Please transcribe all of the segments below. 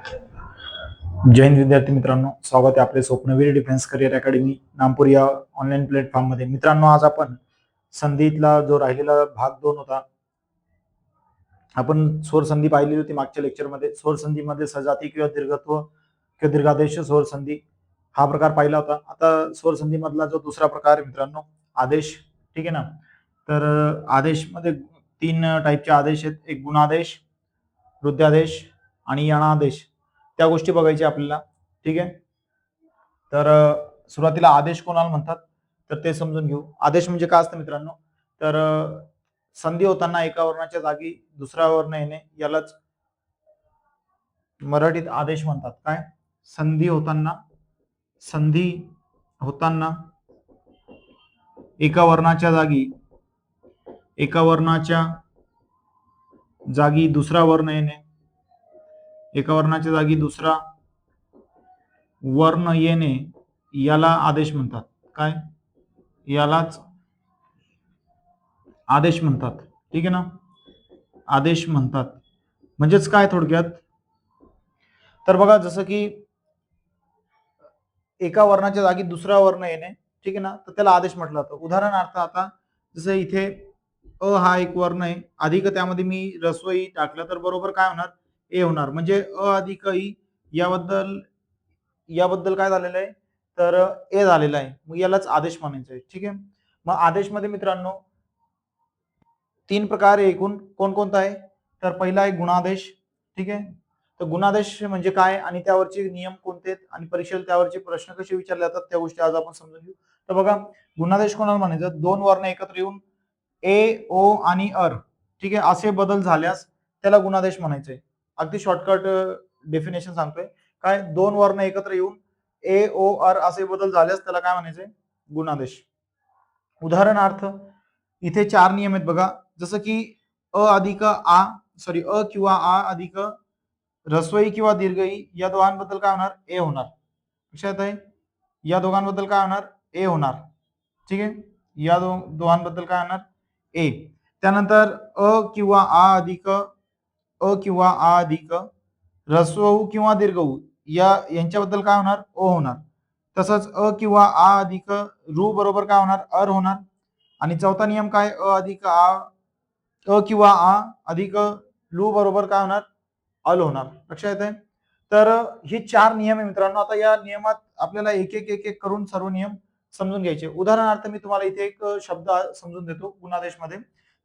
जय हिंद विद्यार्थी मित्रांनो, स्वागत आहे आपले स्वप्नवीर डिफेन्स करिअर अकॅडमी नागपूर या ऑनलाईन प्लॅटफॉर्म मध्ये. मित्रांनो, आज आपण संधीतला जो राहिलेला भाग 2 होता, आपण स्वरसंधी पाहिलेली होती मागच्या लेक्चरमध्ये. स्वरसंधीमध्ये सजाती किंवा दीर्घत्व किंवा दीर्घादेश स्वरसंधी हा प्रकार पाहिला होता. आता स्वरसंधी मधला जो दुसरा प्रकार आहे मित्रांनो, आदेश. ठीक आहे ना. तर आदेश मध्ये 3 टाईपचे आदेश आहेत. एक गुणादेश, वृद्धादेश आणि यणादेश. त्या गोष्टी बघायच्या आपल्याला. ठीक आहे. तर सुरुवातीला आदेश कोणाला म्हणतात तर ते समजून घेऊ. आदेश म्हणजे काय असतं मित्रांनो, तर संधी होताना एका वर्णाच्या जागी दुसरा वर्ण येणे यालाच मराठीत आदेश म्हणतात. काय? संधी होताना एका वर्णाच्या जागी दुसरा वर्ण येणे, एका वर्णाच्या जागी दुसरा वर्ण येणे याला आदेश म्हणतात. काय? यालाच आदेश म्हणतात. ठीक आहे ना. आदेश म्हणतात म्हणजेच काय थोडक्यात, तर बघा, जसं की एका वर्णाच्या जागी दुसरा वर्ण येणे, ठीक आहे ना, तर त्याला आदेश म्हटलं जातं. उदाहरणार्थ आता जसं इथे अ हा एक वर्ण आहे, अधिक त्यामध्ये मी रस्वई टाकलं तर बरोबर काय होणार? ए होणार. म्हणजे अ अधिक ई याबद्दल काय झालेलं आहे, तर ए झालेला आहे. मग यालाच आदेश म्हणायचं आहे. ठीक आहे. मग आदेशमध्ये मित्रांनो 3 प्रकार एकूण कोणकोणता आहे, तर पहिला आहे गुणादेश. ठीक आहे. तर गुणादेश म्हणजे काय आणि त्यावरचे नियम कोणते आहेत आणि परीक्षेला त्यावरचे प्रश्न कसे विचारले जातात त्या गोष्टी आज आपण समजून घेऊ. तर बघा, गुणादेश कोणाला म्हणायचं? 2 वर्ण एकत्र येऊन ए, ओ आणि अर, ठीक आहे, असे बदल झाल्यास त्याला गुणादेश म्हणायचंय. अगदी शॉर्टकट डेफिनेशन सांगतोय. काय? 2 वर्ण एकत्र येऊन ए, ओ, अर असे बदल झाल्यास त्याला काय म्हणायचंय? गुणादेश. उदाहरणार्थ इथे 4 नियम आहेत बघा. जसं की अ किंवा आ अधिक रस्वई किंवा दीर्घई या दोघांबद्दल काय होणार? ए होणार. लक्षात आहे? या दोघांबद्दल काय होणार? ए होणार. ठीक आहे. या दोघांबद्दल काय होणार? ए. त्यानंतर अ किंवा आ अधिक रस्वऊ किंवा दीर्घऊ यांच्याबद्दल काय होणार? ओ होणार. तसंच अ किंवा आ अधिक रू बरोबर काय होणार? अर होणार. आणि चौथा नियम काय? अ किंवा आ अधिक लू बरोबर काय होणार? अल होणार. लक्षात येते? तर हे 4 नियम आहे मित्रांनो. आता या नियमात आपल्याला एक एक करून सर्व नियम समजून घ्यायचे. उदाहरणार्थ मी तुम्हाला इथे एक शब्द समजून देतो गुणादेश मध्ये,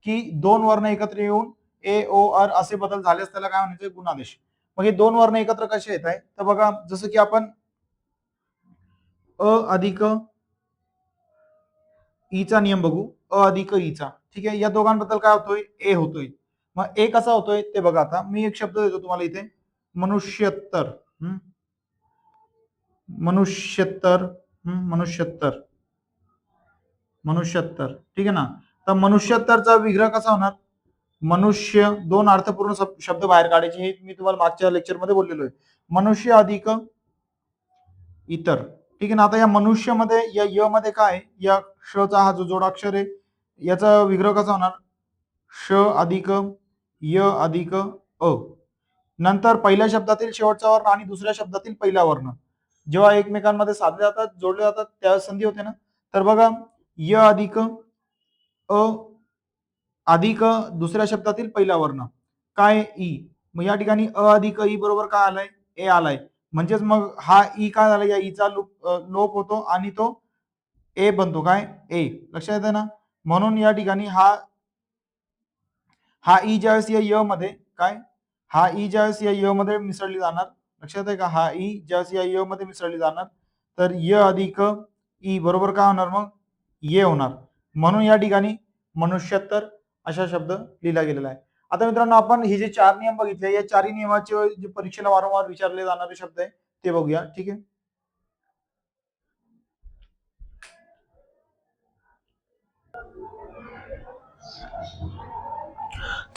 की 2 वर्ण एकत्र येऊन ए, ओ, अर असे बदल झाल्यास त्याला काय म्हणायचे? गुणादेश. मग हे 2 वर्ण एकत्र कसे येत आहे, तर बघा, जसं की आपण अ अधिक ईचा नियम बघू. अ अधिक ईचा, ठीक आहे, या दोघांबद्दल काय होतोय? ए होतोय. मग ए कसा होतोय ते बघा. आता मी एक शब्द देतो तुम्हाला इथे, मनुष्यत्तर. मनुष्यत्तर. मनुष्यत्तर. मनुष्यत्तर, ठीक आहे ना. तर मनुष्यत्तरचा विग्रह कसा होणार? मनुष्य, 2 अर्थपूर्ण शब्द बाहेर काढायचे, हे मी तुम्हाला मागच्या लेक्चर मध्ये बोललेलो आहे. मनुष्य अधिक इतर, ठीक आहे ना. आता या मनुष्यामध्ये या य मध्ये काय? या श चा हा जो जोडाक्षर आहे याचा विग्रह कसा होणार? श अधिक य अधिक अ. नंतर पहिल्या शब्दातील शेवटचा वर्ण आणि दुसऱ्या शब्दातील पहिला वर्ण जेव्हा एकमेकांमध्ये साधले जातात, जोडले जातात, त्या संधी होते ना. तर बघा, य अधिक अ अधिक दुसऱ्या शब्दातील पहिला वर्ण काय? ई. मग या ठिकाणी अ अधिक ई बरोबर काय आलाय? ए आलाय. म्हणजेच मग हा ई काय झाला? या ईचा लोप होतो आणि तो ए बनतो. काय? ए. लक्षात येते ना. म्हणून या ठिकाणी हा ई ज्यावेळेस या य मध्ये काय? हा ई ज्यावेळेस या य मध्ये मिसळली जाणार. लक्षात आहे का? हा ई ज्यावेळेस या य मध्ये मिसळली जाणार तर य अधिक ई बरोबर काय होणार? मग ये होणार. म्हणून या ठिकाणी मनुष्यत्तर अशा शब्द लिहिला गेलेला आहे. आता मित्रांनो, आपण हे जे 4 नियम बघितले, या 4 नियमाचे जे परीक्षेला वारंवार विचारले जाणारे शब्द आहे ते बघूया. ठीक आहे.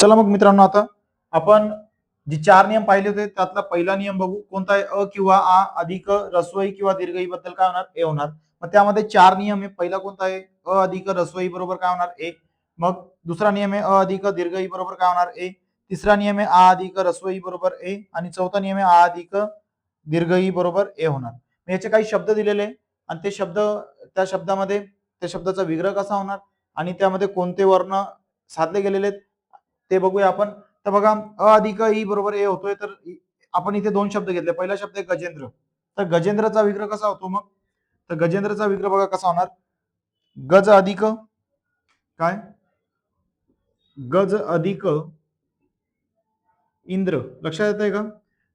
चला मग मित्रांनो, आता आपण जे 4 नियम पाहिले होते त्यातला पहिला नियम बघू. कोणता आहे? अ किंवा आ अधिक रस्वई किंवा दीर्घई बद्दल काय होणार? ए होणार. मग त्यामध्ये 4 नियम आहे. पहिला कोणता आहे? अ अधिक रस्वई बरोबर काय होणार? ए. मग दुसरा नियम आहे अ अधिक दीर्घई बरोबर काय होणार? ए. तिसरा नियम आहे आ अधिक ऱ्हस्व ई बरोबर ए, आणि चौथा नियम आहे आ अधिक दीर्घ ई बरोबर ए होणार. याचे काही शब्द दिलेले आणि ते शब्द, त्या शब्दामध्ये त्या शब्दाचा विग्रह कसा होणार आणि त्यामध्ये कोणते वर्ण साधले गेलेले आहेत ते बघूया आपण. तर बघा अ अधिक ई बरोबर ए होतोय, तर आपण इथे दोन शब्द घेतले. पहिला शब्द आहे गजेंद्र, तर गजेंद्रचा विग्रह कसा होतो मग, तर गजेंद्रचा विग्रह बघा कसा होणार, गज अधिक काय, गज अधिक इंद्र. लक्षात येत आहे का,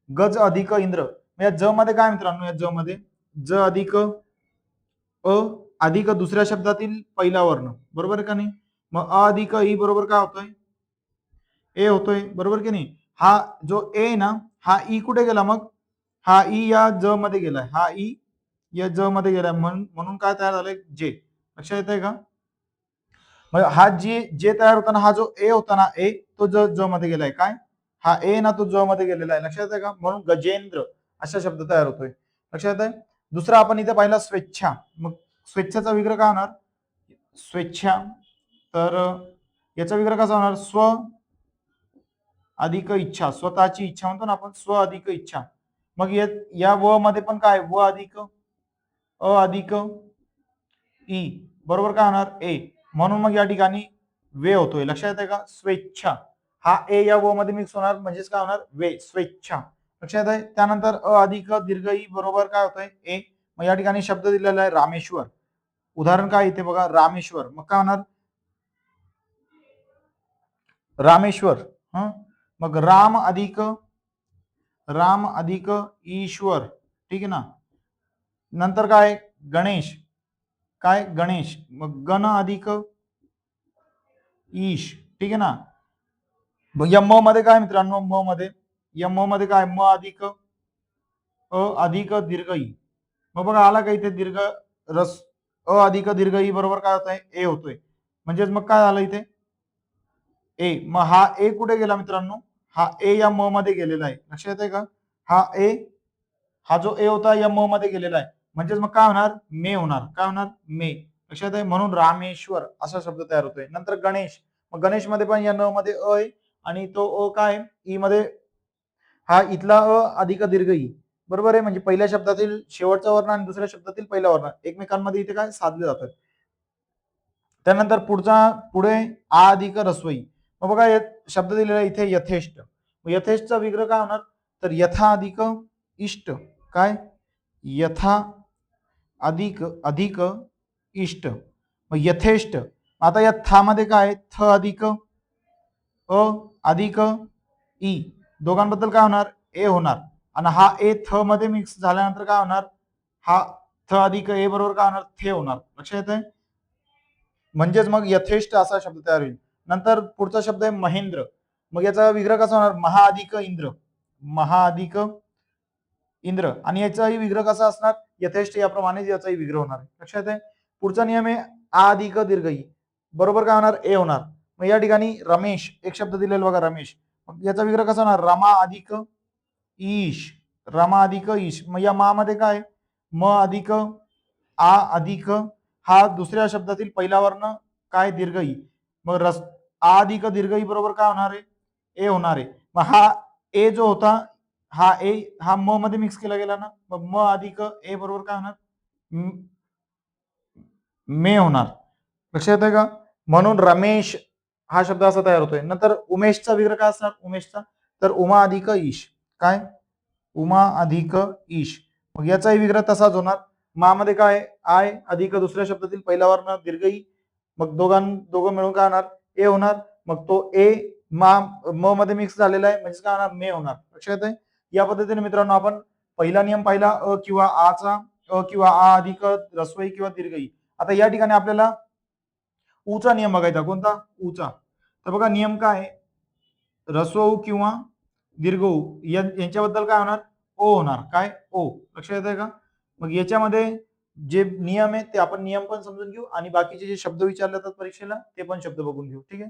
गज अधिक इंद्र. या ज मध्ये काय मित्रांनो, या ज मध्ये ज अधिक अ अधिक दुसऱ्या शब्दातील पहिला वर्ण, बरोबर आहे का नाही. मग अ अधिक ई बरोबर काय होतोय, ए होतोय, बरोबर की नाही. हा जो ए ना, हा ई कुठे गेला मग, हा ई या ज मध्ये गेलाय, हा ई या ज मध्ये गेलाय, म्हणून काय तयार झालंय, जे. लक्षात येत आहे का, मग हा जे तयार होताना हा जो ए होता ना, ए तो ज मध्ये गेलाय, काय हा ए ना तो ज मध्ये गेलेला आहे. लक्षात आहे का, म्हणून गजेंद्र असा शब्द तयार होतोय. लक्षात आहे. दुसरा आपण इथे पाहिला स्वेच्छा. मग स्वेच्छेचा विग्रह काय होणार, स्वेच्छा, तर याचा विग्रह कसा होणार, स्व अधिक इच्छा, स्वतःची इच्छा म्हणतो ना आपण, स्व अधिक इच्छा. मग या व मध्ये पण काय, व अधिक अ अधिक ई बरोबर काय होणार, ए. म्हणून मग या ठिकाणी वे होतोय. लक्षात येते का, स्वेच्छा हा ए या व मध्ये मिक्स होणार, म्हणजेच काय होणार, वे, स्वेच्छा. लक्षात आहे. त्यानंतर अ अधिक दीर्घ ई बरोबर काय होतंय, ए. मग या ठिकाणी शब्द दिलेला आहे रामेश्वर. उदाहरण काय इथे बघा, रामेश्वर. मग काय होणार, रामेश्वर. मग राम अधिक ईश्वर, ठीक आहे ना. नंतर काय, गणेश, काय गणेश. मग गण अधिक ईश, ठीक आहे ना. मग या म मध्ये काय मित्रांनो, म मध्ये, या म मध्ये काय, म अधिक अ अधिक दीर्घ ई. मग बघा आला का इथे दीर्घ रस, अ अधिक दीर्घ ई बरोबर काय होत आहे, ए होतोय. म्हणजेच मग काय झालं इथे, ए. मग हा ए कुठे गेला मित्रांनो, हा ए या म मध्ये गेलेला आहे. लक्षात येते का, हा ए, हा जो ए होता या म मध्ये गेलेला आहे. म्हणजेच मग काय होणार, मे होणार. काय होणार, मे. लक्षात आहे. म्हणून रामेश्वर असा शब्द तयार होतोय. नंतर गणेश. मग गणेश मध्ये पण या न मध्ये अ आहे आणि तो अ काय, ई मध्ये हा इथला अ अधिक दीर्घ ई, बरोबर आहे. म्हणजे पहिल्या शब्दातील शेवटचा वर्ण आणि दुसऱ्या शब्दातील पहिला वर्ण एकमेकांमध्ये इथे काय साधले जातात. त्यानंतर पुढे आ अधिक रस्वई. मग बघा शब्द दिलेला आहे इथे यथेष्ट. यथेष्टचा विग्रह काय होणार, तर यथा अधिक इष्ट, काय यथा अधिक अधिक इष्ट. मग यथेष्ट. आता या था मध्ये काय, थ अधिक अ अधिक ई, दोघांबद्दल काय होणार, ए होणार. आणि हा ए थ मध्ये मिक्स झाल्यानंतर काय होणार, हा थ अधिक ए बरोबर काय होणार, थे होणार. लक्षात येत आहे. म्हणजेच मग यथेष्ट असा शब्द तयार होईल. नंतर पुढचा शब्द आहे महेंद्र. मग याचा विग्रह कसा होणार, महा अधिक इंद्र, महा अधिक इंद्र. आणि याचाही विग्रह कसा असणार, यथेष्ट याप्रमाणे याचाही विग्रह होणार. लक्षात आहे. पुढचा नियम आहे आ अधिक दीर्घ ई बरोबर काय होणार, ए होणार. मग या ठिकाणी रमेश एक शब्द दिलेला बघा, रमेश. मग याचा विग्रह कसा होणार, रमा अधिक ईश, रमा अधिक ईश. मग या मा मध्ये काय, म अधिक आ अधिक हा दुसऱ्या शब्दातील पहिला वर्ण काय, दीर्घ ई. मग आ अधिक दीर्घ ई बरोबर काय होणार आहे, ए होणार आहे. मग हा ए जो होता, हा ए हा म मध्ये मिक्स केला गेला ना, मग म अधिक ए बरोबर काय होणार, मे होणार. लक्षात आहे का. म्हणून रमेश हा शब्द असा तयार होतोय. नंतर उमेशचा विग्रह काय असणार, उमेशचा, तर उमा अधिक ईश, काय उमा अधिक ईश. मग याचाही विग्रह तसाच होणार. मा मध्ये काय, आय अधिक दुसऱ्या शब्दातील पहिला वर्ण दीर्घ ई. मग दोघं मिळून काय होणार, ए होणार. मग तो ए म मध्ये मिक्स झालेला आहे, म्हणजे काय होणार, मे होणार. लक्षात आहे. या पद्धतीने मित्रांनो आपण पहिला नियम पाहिला, अ किंवा आचा, अ किंवा आ अधिक रस्वई किंवा दीर्घ ई. आता या ठिकाणी आपल्याला ऊचा नियम बघायचा. कोणता, ऊचा. तर बघा नियम काय, रस्व किंवा दीर्घ ऊ यांच्याबद्दल काय होणार, ओ होणार. काय, ओ. लक्षात येत आहे का. मग याच्यामध्ये जे नियम आहेत ते आपण नियम पण समजून घेऊ आणि बाकीचे जे शब्द विचारले जातात परीक्षेला ते पण शब्द बघून घेऊ. ठीक आहे.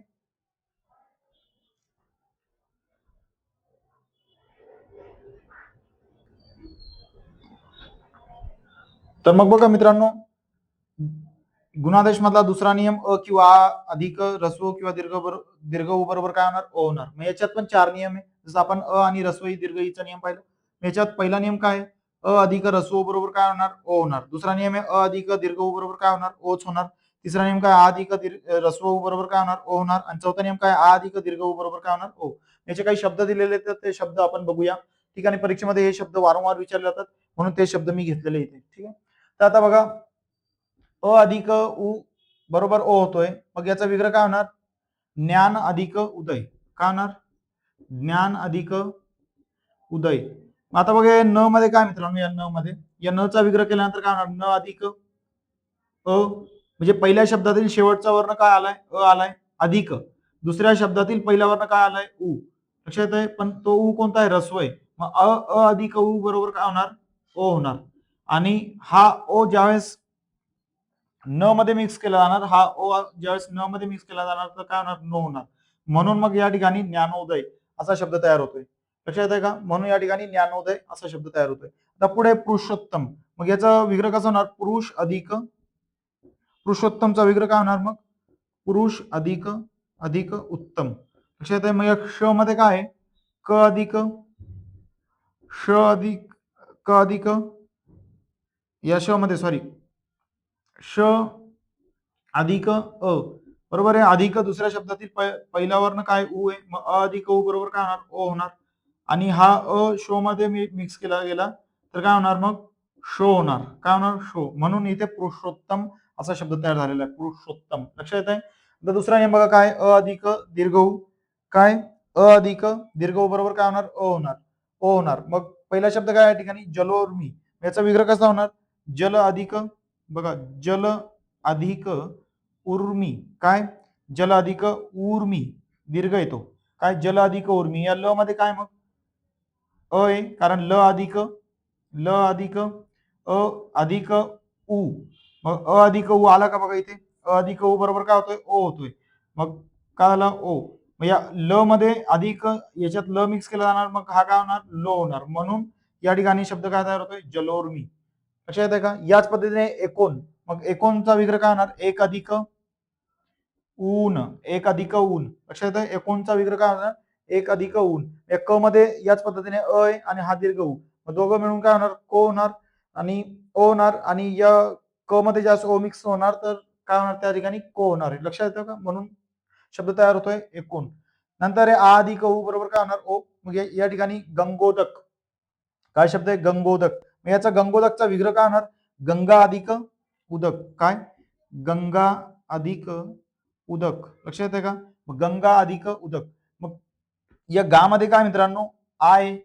तर मग बघा मित्रांनो, गुणादेश मधला दुसरा नियम अ किंवा आ अधिक रस्व किंवा दीर्घ उ बरोबर काय होणार अ होणार. मग याच्यात पण 4 नियम आहे. जसं आपण अ आणि रस्व ही दीर्घ ईचा नियम पाहिला. याच्यात पहिला नियम काय आहे? अ अधिक रस्व बरोबर काय होणार ओ होणार. दुसरा नियम आहे अ अधिक दीर्घ उ बरोबर काय होणार ओच होणार. तिसरा नियम काय आ अधिक रस्व उ बरोबर काय होणार ओ होणार. आणि चौथा नियम काय आ अधिक दीर्घ उ बरोबर काय होणार ओ. याचे काही शब्द दिलेले आहेत ते शब्द आपण बघूया. ठीक आहे. परीक्षेमध्ये हे शब्द वारंवार विचारले जातात म्हणून ते शब्द मी घेतलेले इथे. ठीक आहे. तर आता बघा अ अधिक उ बरोबर ओ होतोय. मग याचा विग्रह काय होणार? ज्ञान अधिक उदय. काय होणार? ज्ञान अधिक उदय. आता बघा न मध्ये काय मित्रांनो या न मध्ये या न चा विग्रह केल्यानंतर काय होणार? न अधिक अ म्हणजे पहिल्या शब्दातील शेवटचा वर्ण काय आलाय? अ आलाय अधिक दुसऱ्या शब्दातील पहिला वर्ण काय आलाय? उ. लक्षात आहे. पण तो उ कोणता आहे? ऱ्हस्व आहे. मग अ अधिक उ बरोबर काय होणार? ओ होणार. आणि हा ओ ज्यावेळेस न मध्ये मिक्स केला जाणार हा ओ ज्यावेळेस न मध्ये मिक्स केला जाणार तर काय होणार? नो होणार. म्हणून मग या ठिकाणी ज्ञानोदय असा शब्द तयार होतोय. लक्षात आहे का? म्हणून या ठिकाणी ज्ञानोदय असा शब्द तयार होतोय. आता पुढे पुरुषोत्तम. मग याचा विग्रह कसा होणार? पुरुष अधिक पुरुषोत्तमचा विग्रह काय होणार मग? पुरुष अधिक अधिक उत्तम. लक्षात आहे. मग या श मध्ये काय आहे? क अधिक श अधिक क अधिक या श मध्ये सॉरी श अधिक अ बरोबर आहे. अधिक दुसऱ्या शब्दातील पहिला वर्ण काय? उ आहे. मग अ अधिक उ बरोबर काय होणार? ओ होणार. आणि हा अ शो मध्ये मिक्स केला गेला तर काय होणार मग? शो होणार. काय होणार? शो. म्हणून इथे पुरुषोत्तम असा शब्द तयार झालेला आहे. पुरुषोत्तम. लक्षात येत आहे. तर दुसरा नियम बघा काय? अ अधिक दीर्घ उ काय? अ अधिक दीर्घ उ बरोबर काय होणार? अ होणार. ओ होणार. मग पहिला शब्द काय या ठिकाणी? जलोर्मी. याचा विग्रह कसा होणार? जल अधिक बघा जल अधिक उर्मी. काय? जल अधिक उर्मी दीर्घ येतो. काय? जल अधिक उर्मी. या ल मध्ये काय मग? अ आहे. कारण ल अधिक अ अधिक उ. मग अ अधिक उ आला का बघा इथे? अ अधिक उ बरोबर काय होतोय? ओ होतोय. मग काय झाला? ओ. मग या ल मध्ये अधिक याच्यात ल मिक्स केला जाणार मग हा काय होणार? लो होणार. म्हणून या ठिकाणी शब्द काय तयार होतोय? जलोर्मी. लक्षात येते का? याच पद्धतीने एकोण. मग एकोणचा विग्रह काय होणार? एक अधिक ऊन. एक अधिक ऊन. लक्षात येते? एकोणचा विग्रह काय होणार? एक अधिक ऊन. या क मध्ये याच पद्धतीने अ आहे आणि हा दीर्घ उ. मग दोघं मिळून काय होणार? को होणार आणि ओ होणार आणि या क मध्ये जास्त ओ मिक्स होणार तर काय होणार त्या ठिकाणी? को होणार आहे. लक्षात येतं का? म्हणून शब्द तयार होतोय एकूण. नंतर आहे आ अधिक उ बरोबर काय होणार? ओ. मग या ठिकाणी गंगोदक. काय शब्द आहे? गंगोदक. मग याचा गंगोदकचा विग्रह काय होणार? गंगा अधिक उदक. काय? गंगा अधिक उदक. लक्षात येते का? मग गंगा अधिक उदक. मग या गा मध्ये काय मित्रांनो? आ आहे.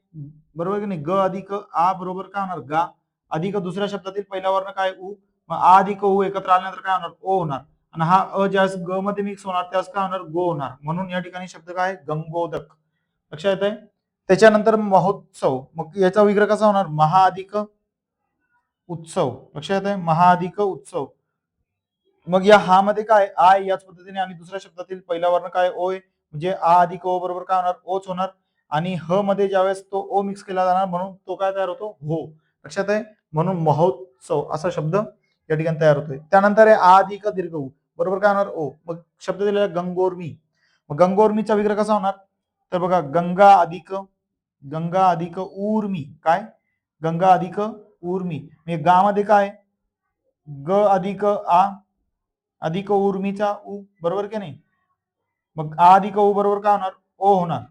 बरोबर की नाही? ग अधिक आ बरोबर काय होणार? गा. अधिक दुसऱ्या शब्दातील पहिला वर्ण काय? उ. मग आ अधिक उ एकत्र आल्यानंतर काय होणार? ओ होणार. आणि हा अ ज्यावेळेस ग मध्ये मिक्स होणार त्यावेळेस काय होणार? गो होणार. म्हणून या ठिकाणी शब्द काय? गंगोदक. लक्षात येत आहे. त्याच्यानंतर महोत्सव. मग याचा विग्रह कसा होणार? महा अधिक उत्सव. लक्षात येत आहे. महा अधिक उत्सव. मग या हा मध्ये काय? आय याच पद्धतीने आणि दुसऱ्या शब्दातील पहिला वर्ण काय? ओ आहे. म्हणजे आ अधिक ओ बरोबर काय होणार? ओच होणार. आणि ह मध्ये ज्यावेळेस तो ओ मिक्स केला जाणार म्हणून तो काय तयार होतो? हो. लक्षात आहे. म्हणून महोत्सव असा शब्द या ठिकाणी तयार होतोय. त्यानंतर आहे आ अधिक दीर्घ उ बरोबर काय होणार? ओ. मग शब्द दिलेला आहे गंगोर्मी. मग गंगोर्मीचा विग्रह कसा होणार? तर बघा गंगा अधिक ऊर्मी. काय? गंगा अधिक ऊर्मी. म्हणजे गा मध्ये काय? ग अधिक आ अधिक उर्मीचा उ. बरोबर की नाही? मग आ अधिक उ बरोबर काय होणार? ओ होणार.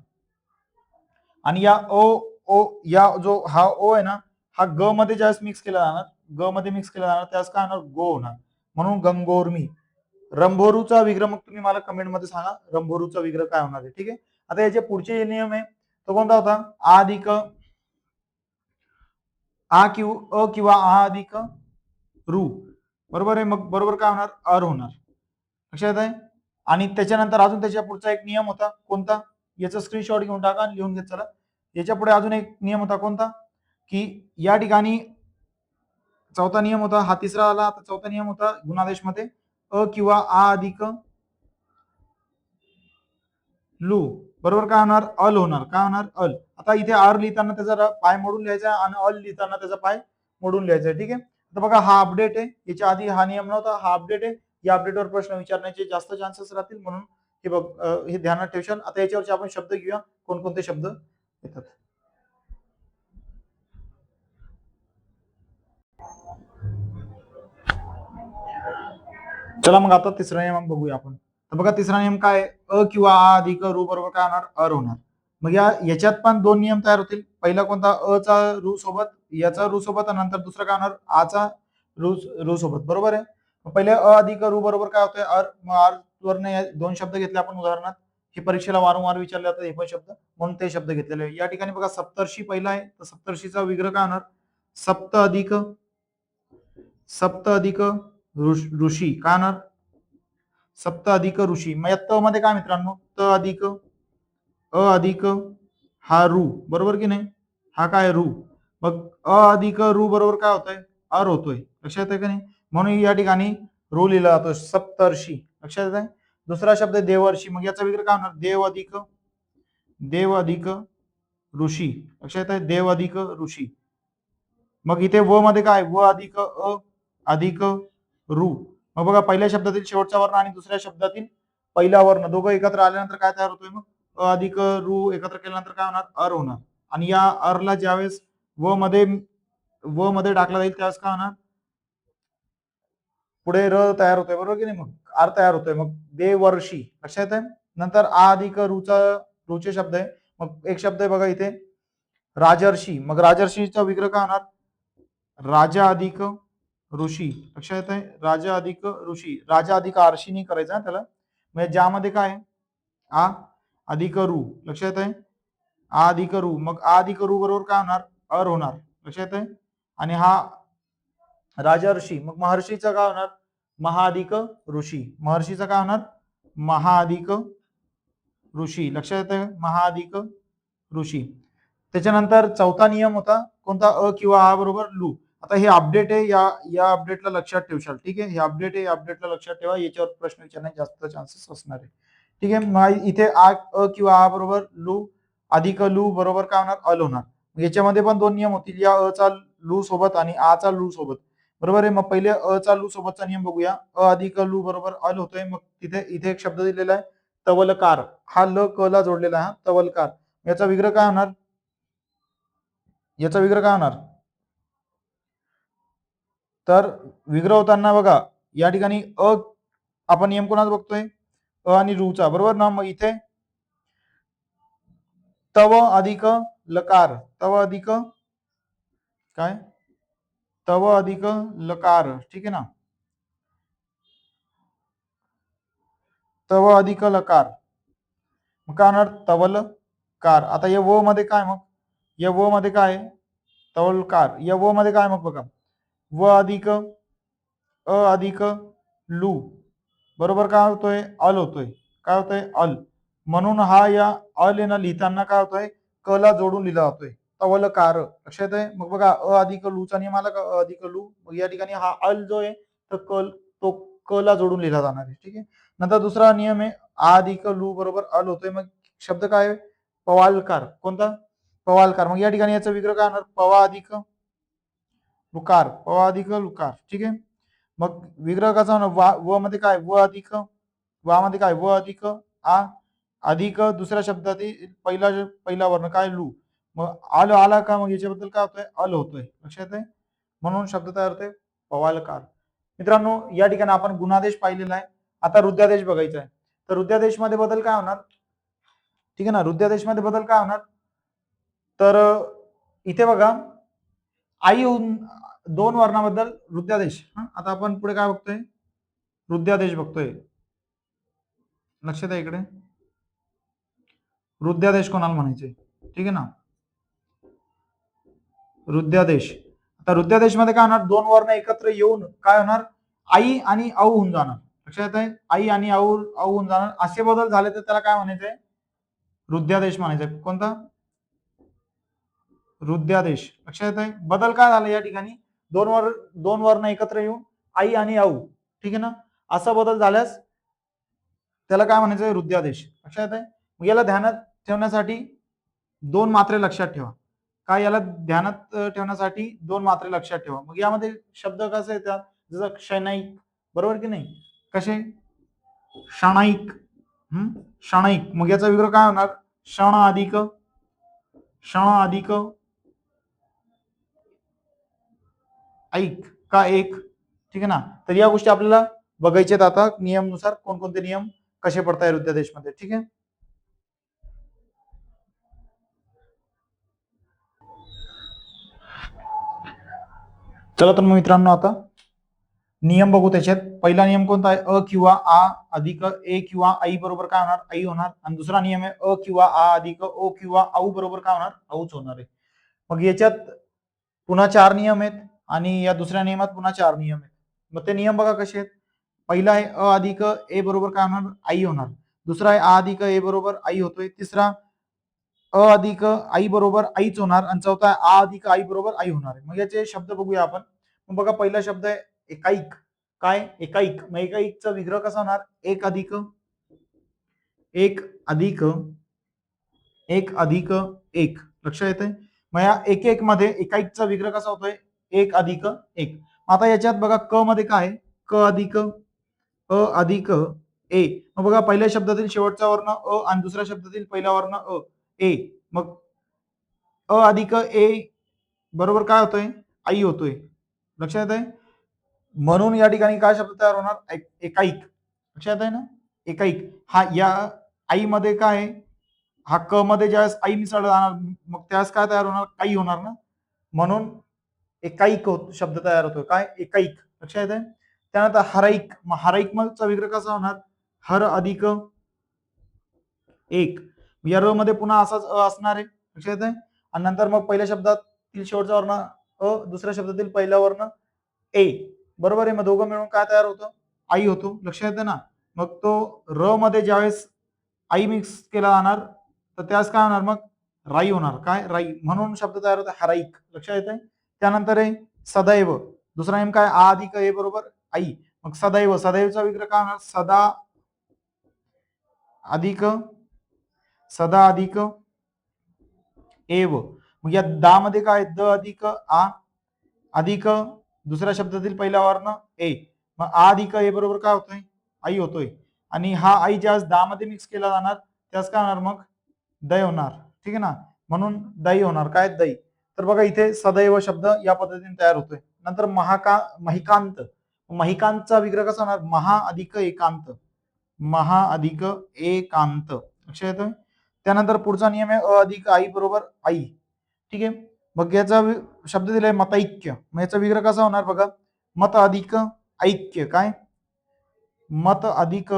आणि या ओ ओ या जो हा ओ आहे ना हा ग मध्ये ज्यावेळेस मिक्स केला जाणार ग मध्ये मिक्स केला जाणार त्यावेळेस काय होणार? गो होणार. म्हणून गंगोर्मी. रंभोरूचा विग्रह मग तुम्ही मला कमेंट मध्ये सांगा रंभोरूचा विग्रह काय होणार आहे. ठीक आहे. आता याचे पुढचे जे नियम आहे तो कोणता होता? आ अधिक अ किंवा आ अधिक रू. बरोबर आहे. मग बरोबर काय होणार? अर होणार. लक्षात आहे. आणि त्याच्यानंतर अजून त्याच्या पुढचा एक नियम होता कोणता? याचा स्क्रीनशॉट घेऊन टाका आणि लिहून घेत चला. याच्या पुढे अजून एक नियम होता कोणता? की या ठिकाणी चौथा नियम होता हा तिसरा आला. आता चौथा नियम होता गुणादेश मध्ये अ किंवा आ अधिक लू बरोबर काय होणार? अल होणार. काय होणार? अल. आता इथे आर लिहिताना त्याचा पाय मोडून लिहायचा आणि अल लिहिताना त्याचा पाय मोडून लिहायचा. ठीक आहे. तर बघा हा अपडेट आहे. याच्या आधी हा नियम नव्हता. हा अपडेट आहे. या अपडेटवर प्रश्न विचारण्याचे जास्त चान्सेस राहतील, म्हणून हे बघ हे ध्यानात ठेवशाल. आता याच्यावरचे आपण शब्द घेऊया, कोणकोणते शब्द येतात. चला मग आता तिसरा नियम बघूया आपण. तर बघा तिसरा नियम काय, अ किंवा आ अधिक रू बरोबर काय होणार, अर होणार. मग याच्यात पण दोन नियम तयार होतील. पहिला कोणता, अ चा रू सोबत, याचा रू सोबत, आणि नंतर दुसरा काय होणार, आ चा रू सोबत, बरोबर आहे. पहिले अ अधिक रू बरोबर काय होतंय, अर. मग आर वरने दोन शब्द घेतले आपण उदाहरणात, हे परीक्षेला वारंवार विचारले जातात हे पण शब्द, म्हणून ते शब्द घेतलेले आहे. या ठिकाणी बघा सप्तर्षी पहिला आहे, तर सप्तर्षीचा विग्रह काय होणार, सप्त अधिक ऋषी काय होणार, सप्त अधिक ऋषी. मग या त मध्ये काय मित्रांनो, त अधिक अ अधिक हा रू, बरोबर की नाही, हा काय रू. मग अ अधिक रू बरोबर काय होतंय, अर होतोय. लक्षात येते का नाही, म्हणून या ठिकाणी रू लिहिला जातो, सप्तर्षी. लक्षात येत आहे. दुसरा शब्द देवर्षी, मग याचा विग्रह काय होणार, देव अधिक ऋषी. लक्षात येत आहे, देव अधिक ऋषी. मग इथे व मध्ये काय, व अधिक अ अधिक रू. मग बघा पहिल्या शब्दातील शेवटचा वर्ण आणि दुसऱ्या शब्दातील पहिला वर्ण दोघं एकत्र आल्यानंतर काय तयार होतोय, मग अ अधिक रू एकत्र केल्यानंतर काय होणार, अर होणार. आणि या अरला ज्यावेळेस व मध्ये टाकला जाईल त्यावेळेस काय होणार, पुढे र तयार होतोय, बरोबर की नाही, मग आर तयार होतोय. मग देवर्षी. लक्षात आहे. नंतर आ अधिक रूचे शब्द आहे. मग एक शब्द आहे बघा इथे राजर्षी. मग राजर्षीचा विग्रह काय होणार, राजा अधिक ऋषी. लक्षात येत आहे, राजा अधिक ऋषी. राजा अधिक आरशीनी करायचा त्याला. म्हणजे ज्यामध्ये काय आ अधिक रू. लक्षात आहे, आ अधिक रू. मग आ अधिक रू बरोबर काय होणार, अर होणार. लक्षात आहे. आणि हा राजर्षी, मग महर्षीचा काय होणार, महाधिक ऋषी. महर्षीचा काय होणार, महाधिक ऋषी. लक्षात येते, महाधिक ऋषी. त्याच्यानंतर चौथा नियम होता कोणता, अ किंवा आ बरोबर लू. आता हे अपडेट आहे, या अपडेटला लक्षात ठेवशाल. ठीक आहे, हे अपडेट आहे, या अपडेटला लक्षात ठेवा, याच्यावर प्रश्न विचारण्याचे जास्त चान्सेस असणार आहे. ठीक आहे. मग इथे अ किंवा आ बरोबर लू अधिक लू बरोबर काय होणार, अल होणार. याच्यामध्ये पण दोन नियम होतील, या अ चा लू सोबत आणि आ चा लू सोबत, बरोबर आहे. मग पहिले अ चा लू सोबतचा नियम बघूया. अ अधिक लू बरोबर अल होतोय. मग इथे एक शब्द दिलेला आहे तवलकार. हा ल क ला जोडलेला आहे, तवलकार. याचा विग्रह काय होणार, याचा विग्रह काय होणार, तर विग्रह होताना बघा या ठिकाणी अ आपण नियम कोणाचा बघतोय, अ आणि रूचा, बरोबर ना. मग इथे तव अधिक लकार, तव अधिक काय, तव अधिक लकार. ठीक आहे ना, तव अधिक लकार. मग काय होणार, तवलकार. आता या व मध्ये काय, मग या व मध्ये काय, तवलकार. या व मध्ये काय, मग बघा व अधिक अ अधिक लू बरोबर काय होतोय, अल होतोय. काय होतोय, अल. म्हणून हा या अल न लिहिताना काय होतोय, क ला जोडून लिहिला जातोय, तवलकार. लक्षात आहे. मग बघा अ अधिक लूचा नियम आला का, अ अधिक लू. मग या ठिकाणी हा अल जो आहे तो क ला जोडून लिहिला जाणार आहे. ठीक आहे. नंतर दुसरा नियम आहे, आ अधिक लू बरोबर अल होतोय. मग शब्द काय आहे, पवालकार. कोणता, पवालकार. मग या ठिकाणी याचा विग्रह काय होणार, पवा अधिक लुकार, पवा अधिक लुकार. ठीक आहे. मग विग्रह कसा होणार, व मध्ये काय, व अधिक वा मध्ये काय, व अधिक आ अधिक दुसऱ्या शब्दातील पहिला वर्ण काय, लू. मग आल आला का, मग याच्याबद्दल काय होतोय, अल होतोय. लक्षात आहे. म्हणून शब्द तयार होतोय पवालकार. मित्रांनो या ठिकाणी आपण गुणादेश पाहिलेला आहे. आता रुद्रादेश बघायचा आहे. तर रुद्रादेश मध्ये बदल काय होणार, ठीक आहे ना. रुद्रादेश मध्ये बदल काय होणार, तर इथे बघा आई दोन वर्णाबद्दल रुद्रादेश. आता आपण पुढे काय बघतोय, रुद्रादेश बघतोय. लक्षात आहे, इकडे रुद्रादेश कोणाला म्हणायचे, ठीक आहे ना, रुद्रादेश. आता रुद्रादेश मध्ये काय होणार, दोन वर्ण एकत्र येऊन काय होणार, आई आणि औ होऊन जाणार. लक्षात आहे, आई आणि औ होऊन जाणार. असे बदल झाले तर त्याला काय म्हणायचंय, रुद्रादेश म्हणायचंय. कोणता, रुद्रादेश. लक्षात आहे. बदल काय झाला या ठिकाणी, दोन वर्ण एकत्र येऊन आई आणि औ, ठीक आहे ना, असा बदल झाल्यास त्याला काय म्हणायचंय, रुद्रादेश. लक्षात आहे. मग याला ध्यानात ठेवण्यासाठी दोन मात्रे लक्षात ठेवा. काय, याला ध्यानात ठेवण्यासाठी दोन मात्रे लक्षात ठेवा. मग यामध्ये शब्द कसे येतात, जसं क्षणिक, बरोबर की नाही, कसे षणाईक. षणाईक. मग याचा विग्रह काय होणार क्षण अधिक ऐक का एक. ठीक आहे ना. तर या गोष्टी आपल्याला बघायच्यात आता नियमनुसार कोणकोणते नियम कसे पडता येईल अध्यादेशमध्ये. ठीक आहे. चला तर मग मित्रांनो आता नियम बघू. त्याच्यात पहिला नियम कोणता आहे अ किंवा आ अधिक ए किंवा आई बरोबर काय होणार आई होणार. आणि दुसरा नियम आहे अ किंवा आ अधिक ओ किंवा आऊ बरोबर काय होणार आऊच होणार आहे. मग याच्यात पुन्हा 4 नियम आहेत आणि या दुसऱ्या नियमात पुन्हा 4 नियम आहेत. मग ते नियम बघा कसे आहेत. पहिला आहे अ अधिक ए बरोबर काय होणार आई होणार. दुसरा आहे आ अधिक ए बरोबर आई होतोय. तिसरा अ अधिक आई बरोबर आईच होणार. आणि चौथा आहे आ अधिक आई बरोबर आई होणार आहे. मग याचे शब्द बघूया आपण. मग बघा पहिला शब्द आहे एकाईक. काय एकाईक. मग एकाईकचा विग्रह कसा होणार एक अधिक एक अधिक एक अधिक एक. लक्षात येते. मग या एक एक मध्ये एकाईकचा विग्रह कसा होतोय एक अधिक एक. आता याच्यात बघा क मध्ये काय क अधिक अ अधिक ए. मग बघा पहिल्या शब्दातील शेवटचा वर्ण अ आणि दुसऱ्या शब्दातील पहिला वर्ण अ ए. मग अ अधिक ए बरोबर काय होतोय आई होतोय. लक्षात आहे. म्हणून या ठिकाणी काय शब्द तयार होणार एकाईक. लक्षात आहे ना. एकाईक हा या आई मध्ये काय आहे हा क मध्ये ज्यावेळेस आई मिसळला जाणार मग त्यावेळेस काय तयार होणार काही होणार ना. म्हणून एकाईक शब्द तयार होतो काय एकाईक. लक्षात आहे. त्यानंतर हराईक. मग हराईक चा विग्रह कसा होणार हर अधिक एक. या र मध्ये पुन्हा असाच अ असणार आहे. लक्षात आहे. आणि नंतर मग पहिल्या शब्दातील शेवटचा वर्ण अ दुसऱ्या शब्दातील पहिला वर्ण ए. बरोबर आहे. मग दोघं मिळून काय तयार होतं आई होतो. लक्षात येते ना. मग तो र मध्ये ज्यावेळेस आई मिक्स केला जाणार तर त्यास काय होणार मग राई होणार काय राई. म्हणून शब्द तयार होतो हराईक. लक्षात येते. त्यानंतर आहे सदैव. दुसरा नेम काय आ अधिक ए बरोबर आई. मग सदैव सदैवचा विग्रह काय होणार अधिक सदा अधिक एव. मग या दा मध्ये काय द अधिक आ अधिक दुसऱ्या शब्दातील पहिला वर्ण ए. मग आ अधिक ए बरोबर काय होतोय आई होतोय. आणि हा आई ज्यावेळेस दा मध्ये मिक्स केला जाणार त्यास काय होणार मग दय होणार. ठीक आहे ना. म्हणून दही होणार काय दही. तर बघा इथे सदैव शब्द या पद्धतीने तयार होतोय. नंतर महिकांत. महिकांतचा विग्रह कसा होणार महा अधिक एकांत महा अधिक एकांत. लक्षात येतोय. त्यानंतर पुढचा नियम आहे अ अधिक आई बरोबर आई. ठीक आहे. मग याचा शब्द दिलाय मतैक्य. मग याचा विग्रह कसा होणार बघा मत अधिक ऐक्य काय मत अधिक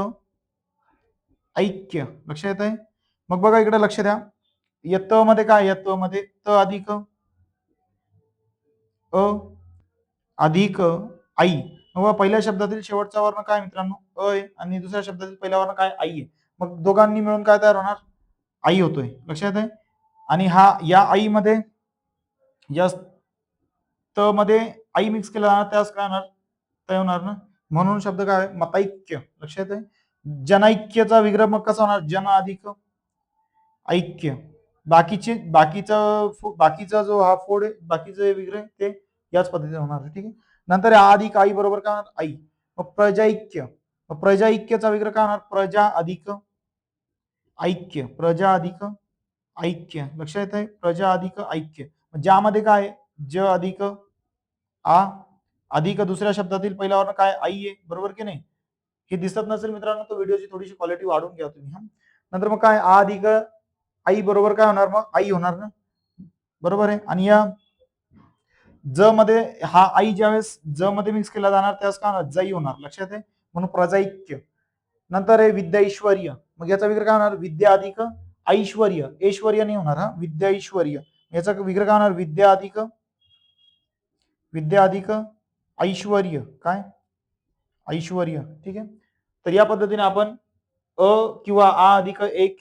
ऐक्य. लक्षात येत आहे. मग बघा इकडे लक्ष द्या. यत मध्ये काय यत मध्ये त अधिक अ अधिक आई. मग पहिल्या शब्दातील शेवटचा वर्ण काय मित्रांनो अ आहे आणि दुसऱ्या शब्दातील पहिला वर्ण काय आई आहे. मग दोघांनी मिळून काय तयार होणार आई होतोय. लक्षात आहे. आणि हा या आई मध्ये या त मध्ये आई मिक्स केला जाणार त्यास काय होणार तय होणार ना. म्हणून शब्द काय मतैक्य. लक्षात आहे. जनैक्यचा विग्रह मग कसा होणार जन अधिक ऐक्य. बाकीचा जो हा फोड आहे बाकीचे विग्रह ते याच पद्धतीने होणार. ठीक आहे. नंतर अधिक आई बरोबर काय होणार आई. मग प्रजाऐक्य. मग प्रजाऐक्यचा विग्रह काय होणार प्रजा अधिक ऐक्य प्रजा अधिक ऐक्य. लक्षात येत आहे. प्रजा अधिक ऐक्य. ज्यामध्ये काय ज अधिक आ अधिक दुसऱ्या शब्दातील पहिला वर्ण काय आई आहे. बरोबर की नाही. हे दिसत नसेल मित्रांनो तर व्हिडिओची थोडीशी क्वालिटी वाढवून घ्या तुम्ही. नंतर मग काय आ अधिक आई बरोबर काय होणार मग आई होणार ना. बरोबर आहे. आणि या ज मध्ये हा आई ज्यावेळेस ज मध्ये मिक्स केला जाणार त्यास काय होणार जई होणार. लक्षात आहे. म्हणून प्रजाईक्य. नंतर आहे विद्या ऐश्वर्य. मग याचा विग्रह काय होणार विद्या अधिक ऐश्वर्य. ऐश्वर्य नाही होणार हा विद्या ऐश्वर्य. याचा विग्रह काय होणार विद्या अधिक ऐश्वर्य काय ऐश्वर्य. ठीक आहे. तर या पद्धतीने आपण अ किंवा आ अधिक एक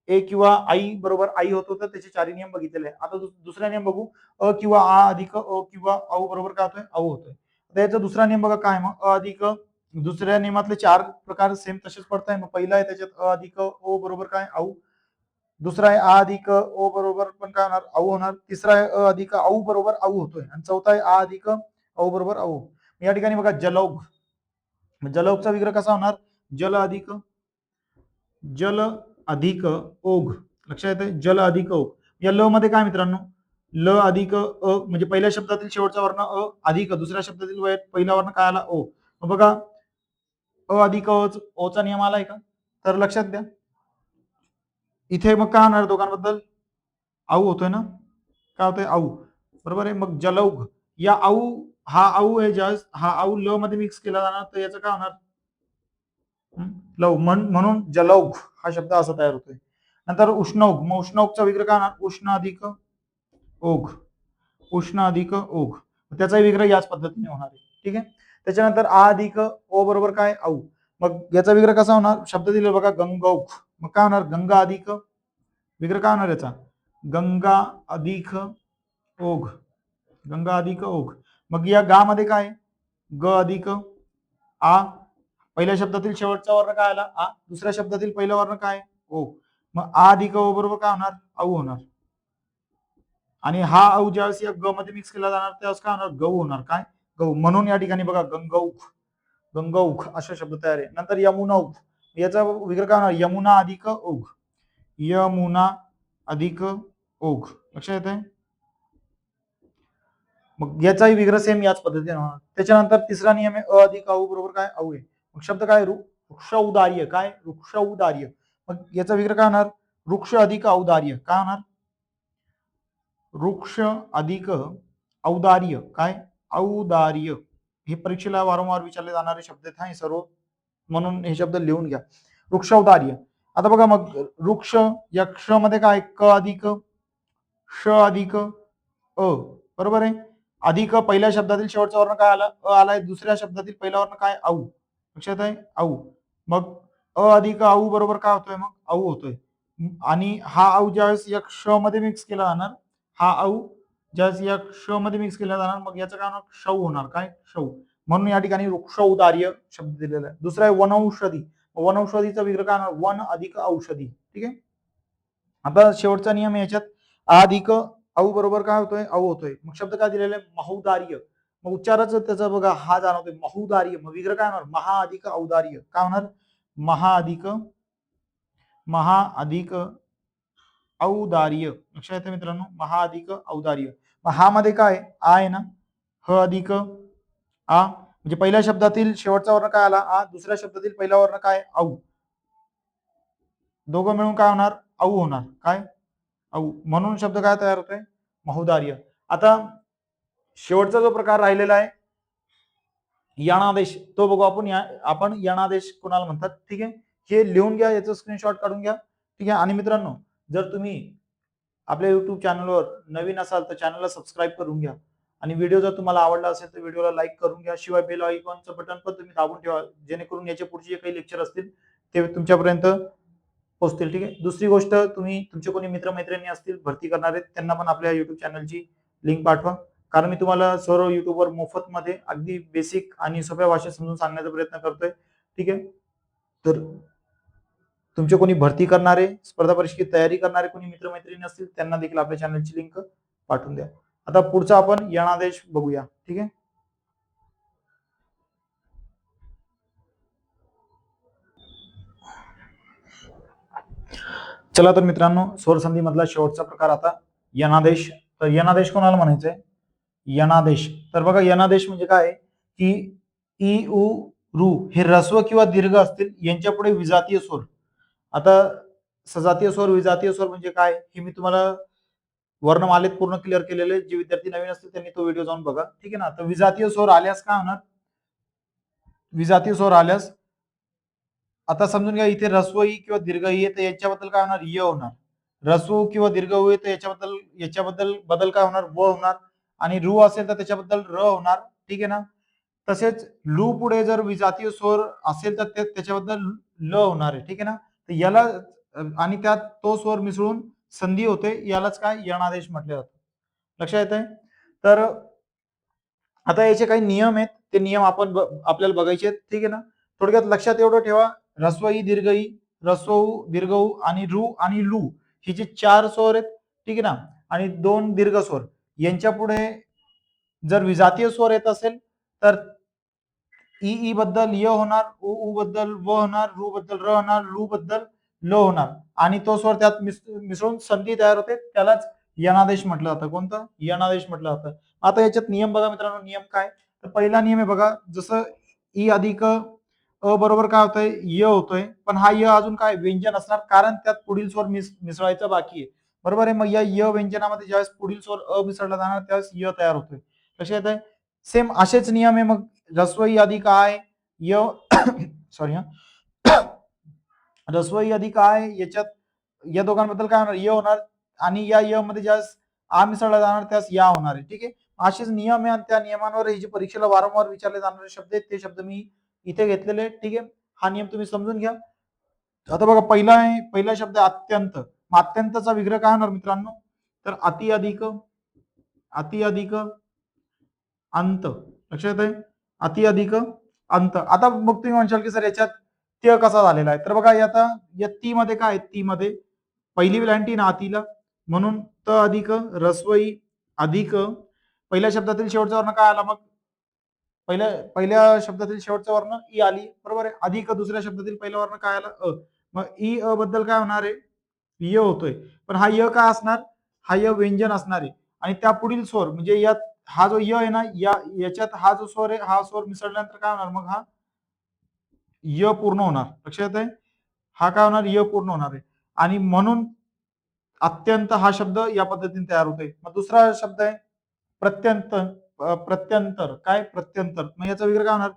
ए किंवा आई बरोबर आई होतो तर त्याचे 4 नियम बघितलेले आहे. आता दुसरा नियम बघू अ किंवा आ अधिक अ किंवा औ बरोबर काय होतोय औ होतोय. आता याचा दुसरा नियम बघा काय मग अ अधिक दुसऱ्या नियमातले 4 प्रकार सेम तसेच पडताय. मग पहिला आहे त्याच्यात अ अधिक ओ बरोबर काय औ. दुसरा आहे आ अधिक ओ बरोबर पण काय होणार औ होणार. तिसरा आहे अ अधिक औ बरोबर औ होतोय. आणि चौथा आहे आ अधिक औ बरोबर औ. या ठिकाणी बघा जलौघ जलौघचा विग्रह कसा होणार? जल अधिक ओघ. लक्षात येते? जल अधिक ओघ. या ल मध्ये काय मित्रांनो? ल अधिक अ म्हणजे पहिल्या शब्दातील शेवटचा वर्ण अ अधिक दुसऱ्या शब्दातील पहिला वर्ण काय आला? ओ. बघा अ अधिक ओचा नियम आलाय का? तर लक्षात द्या. इथे मग काय होणार दोघांबद्दल? आऊ होतोय ना? काय होतंय? आऊ. बरोबर आहे. मग जलौघ या हा आऊ आहे, ज्यावेळेस हा आऊ ल मध्ये मिक्स केला जाणार तर याचं काय होणार? लव. म्हणून जलौघ हा शब्द असा तयार होतोय. नंतर उष्णौघ. मग उष्णौघचा विग्रह काय होणार? उष्ण अधिक ओघ. उष्ण अधिक ओघ. त्याचाही विग्रह याच पद्धतीने होणार आहे. ठीक आहे. त्याच्यानंतर आ अधिक ओ बरोबर काय? आऊ. मग याचा विग्रह कसा होणार? शब्द दिले बघा गंगौघ. मग काय होणार? गंगा अधिक विग्रह काय होणार याचा? गंगा अधिक ओघ. गंगा अधिक ओघ. मग या गा मध्ये काय? ग अधिक आ. पहिल्या शब्दातील शेवटचा वर्ण काय आला? आ. दुसऱ्या शब्दातील पहिला वर्ण काय? ओ. मग आ अधिक ओ बरोबर काय होणार? आऊ होणार. आणि हा औ ज्यावेळेस या ग मध्ये मिक्स केला जाणार त्यावेळेस काय होणार? गऊ होणार. काय? गऊ. म्हणून या ठिकाणी बघा गंगौघ. गंगौघ असा शब्द तयार आहे. नंतर यमुनौघ. याचा विग्रह काय होणार? यमुना अधिक ओघ. यमुना अधिक ओघ. लक्षात येते? मग याचाही विग्रह सेम याच पद्धतीने होणार. त्याच्यानंतर तिसरा नियम आहे अ अधिक औ बरोबर काय? औ आहे. मग शब्द काय? वृक्ष औदार्य. काय? वृक्ष औदार्य. मग याचा विग्रह काय होणार? वृक्ष अधिक औदार्य. काय होणार? वृक्ष अधिक औदार्य. काय? औदार्य. हे परीक्षेला वारंवार विचारले जाणारे शब्द आहेत हे सर्व, म्हणून हे शब्द लिहून घ्या. वृक्ष औदार्य. आता बघा मग वृक्ष या क्ष मध्ये काय? क अधिक श अधिक अ. बरोबर आहे. अधिक पहिल्या शब्दातील शेवटचा वर्ण काय आला? अ आलाय. दुसऱ्या शब्दातील पहिला वर्ण काय? औ. लक्षात आहे? औ. मग अ अधिक औ बरोबर काय होतोय? मग औ होतोय. आणि हा औ ज्यावेळेस या क्ष मध्ये मिक्स केला जाणार, हा औ ज्यावेळेस या क्ष मध्ये मिक्स केला जाणार मग याचं काय होणार? क्षौ होणार. काय? क्षौ. म्हणून या ठिकाणी वृक्ष औदार्य शब्द दिलेला आहे. दुसरा आहे वनौषधी. वनौषधीचा विग्रह काय होणार? वन अधिक औषधी. ठीक आहे. आता शेवटचा नियम याच्यात अधिक औ बरोबर काय होतोय? औ होतोय. मग शब्द काय दिलेला आहे? महोदार्य. मग उच्चाराच त्याचा बघा हा जाणवतोय महोदार्य. मग विग्रह काय होणार? महा अधिक औदार्य. काय होणार? महा अधिक औदार्य. लक्षात येते मित्रांनो? महा अधिक औदार्य. मग हा मध्ये काय? आ आहे ना? ह अधिक आ. म्हणजे पहिल्या शब्दातील शेवटचा वर्ण काय आला? आ. दुसऱ्या शब्दातील पहिला वर्ण काय? औ. दोघं मिळून काय होणार? औ होणार. काय? औ. म्हणून शब्द काय तयार होतोय? महोदार्य. आता शेवटचा जो प्रकार राहिलेला आहे यणादेश, तो बघू आपण. आपण यणादेश कोणाला म्हणतात? ठीक आहे. हे लिहून घ्या, याचं स्क्रीनशॉट काढून घ्या. ठीक आहे. आणि मित्रांनो, जर तुम्ही आपल्या युट्यूब चॅनलवर नवीन असाल तर चॅनलला सबस्क्राईब करून घ्या. आणि व्हिडिओ जर तुम्हाला आवडला असेल तर व्हिडिओला लाईक करून घ्या. शिवाय बेल आयकॉनचं बटन पण तुम्ही दाबून ठेवा, जेणेकरून याचे पुढचे जे काही लेक्चर असतील ते तुमच्यापर्यंत पोहोचतील. ठीक आहे. दुसरी गोष्ट, तुम्ही तुमचे कोणी मित्रमैत्रिणी असतील भरती करणारे, त्यांना पण आपल्या युट्यूब चॅनलची लिंक पाठवा. कारण मी तुम्हाला सर्व युट्यूबवर मोफत मध्ये अगदी बेसिक आणि सोप्या भाषेत समजून सांगण्याचा प्रयत्न करतोय. ठीक आहे. तर तुमचे कोणी भरती करणारे, स्पर्धा परीक्षेची तयारी करणारे कोणी मित्रमैत्रिणी असतील त्यांना देखील आपल्या चॅनलची लिंक पाठवून द्या. आता पुढचा आपण यणादेश बघूया. ठीक आहे. चला तर मित्रांनो, स्वरसंधी मधला शेवटचा प्रकार आता यनादेश. तर यनादेश कोणाला म्हणायचंय? यनादेश. तर बघा यनादेश म्हणजे काय की इ उ रू हे ऱ्हस्व किंवा दीर्घ असतील यांच्या पुढे विजातीय स्वर. आता सजातीय स्वर, विजातीय स्वर म्हणजे काय हे मी तुम्हाला वर्णमालेत पूर्ण क्लिअर केलेले. जे विद्यार्थी नवीन असतील त्यांनी तो व्हिडिओ जाऊन बघा. ठीक आहे ना. तर विजातीय स्वर आल्यास काय होणार? विजातीय स्वर आल्यास आता समजून घ्या, इथे ऱ्हस्व इ किंवा दीर्घ इ तर याच्याबद्दल काय होणार? य होणार. ऱ्हस्व किंवा दीर्घ उ तर याच्याबद्दल बदल काय होणार? व होणार. आणि रू असेल तर त्याच्याबद्दल र होणार. ठीक आहे ना. तसेच लू पुढे जर विजातीय स्वर असेल तर त्याच्याबद्दल ल होणार आहे. ठीक आहे ना. तर याला आणि त्यात तो स्वर मिसळून संधी होते, यालाच काय? यणादेश म्हटले जाते. लक्षात येतंय? तर आता याचे काही नियम आहेत, ते नियम आपण आपल्याला बघायचे आहेत. ठीक आहे ना. थोडक्यात लक्षात एवढं ठेवा, ऱ्हस्व इ दीर्घ इ, ऱ्हस्व उ दीर्घ उ आणि रू आणि लू ही जी 4 स्वर आहेत. ठीक आहे ना. आणि 2 दीर्घ स्वर यांच्या पुढे जर विजातीय स्वर येत असेल तर ई बद्दल य होणार, उ बद्दल व होणार, रू बद्दल र होणार, लू बद्दल ल होणार आणि तो स्वर त्यात मिसळून संधी तयार होते, त्यालाच यनादेश म्हटलं जातं. कोणतं? यनादेश म्हटलं जातं. आता याच्यात नियम बघा मित्रांनो, नियम काय? तर पहिला नियम आहे बघा, जसं ई अधिक अ बरोबर काय होतंय? य होतोय, पण हा य अजून काय व्यंजन असणार, कारण त्यात पुढील स्वर मिसळायचा बाकी आहे. बरोबर आहे. मग या य व्यंजनामध्ये ज्यावेळेस पुढील स्वर अ मिसळला जाणार त्यावेळेस य तयार होतोय. लक्षात आहे? सेम असेच नियम आहे मग रस्वई अधिक आय य सॉरी रस्वई अधिक आय याच्यात या दोघांबद्दल काय होणार? य होणार आणि या य मध्ये ज्यावेळेस आ मिसळला जाणार त्यास या होणार आहे. ठीक आहे. असेच नियम आहे आणि त्या नियमांवर हे जे परीक्षेला वारंवार विचारले जाणारे शब्द आहेत ते शब्द मी इथे घेतलेले आहेत. ठीक आहे. हा नियम तुम्ही समजून घ्या. आता बघा पहिला शब्द आहे अत्यंत. अत्यंतचा विग्रह काय होणार मित्रांनो? तर अति अधिक अंत. लक्षात आहे? अति अधिक अंत. आता मग तुम्ही म्हणशाल की सर याच्यात त्य कसा झालेला आहे? तर बघा आता या ती मध्ये काय आहे? ती मध्ये पहिली विलांटी ना अतिला, म्हणून त अधिक रस्वई अधिक पहिल्या शब्दातील शेवटचा वर्ण काय आला? मग पहिल्या शब्दातील शेवटचा वर्ण ई आली. बरोबर आहे. अधिक दुसऱ्या शब्दातील पहिला वर्ण काय आला? अ. मग ई अ बद्दल काय होणार आहे? य होतोय. पण हा य काय असणार? हा य व्यंजन असणार आहे आणि त्या पुढील स्वर म्हणजे यात हा जो य आहे ना, याच्यात हा जो स्वर आहे, हा स्वर मिसळल्यानंतर काय होणार? मग हा य पूर्ण होणार. लक्षात आहे? हा काय होणार? य पूर्ण होणार आहे आणि म्हणून अत्यंत हा शब्द या पद्धतीने तयार होतोय. मग दुसरा शब्द आहे प्रत्यंतर. काय? प्रत्यंतर. मग याचा विग्रह काय होणार?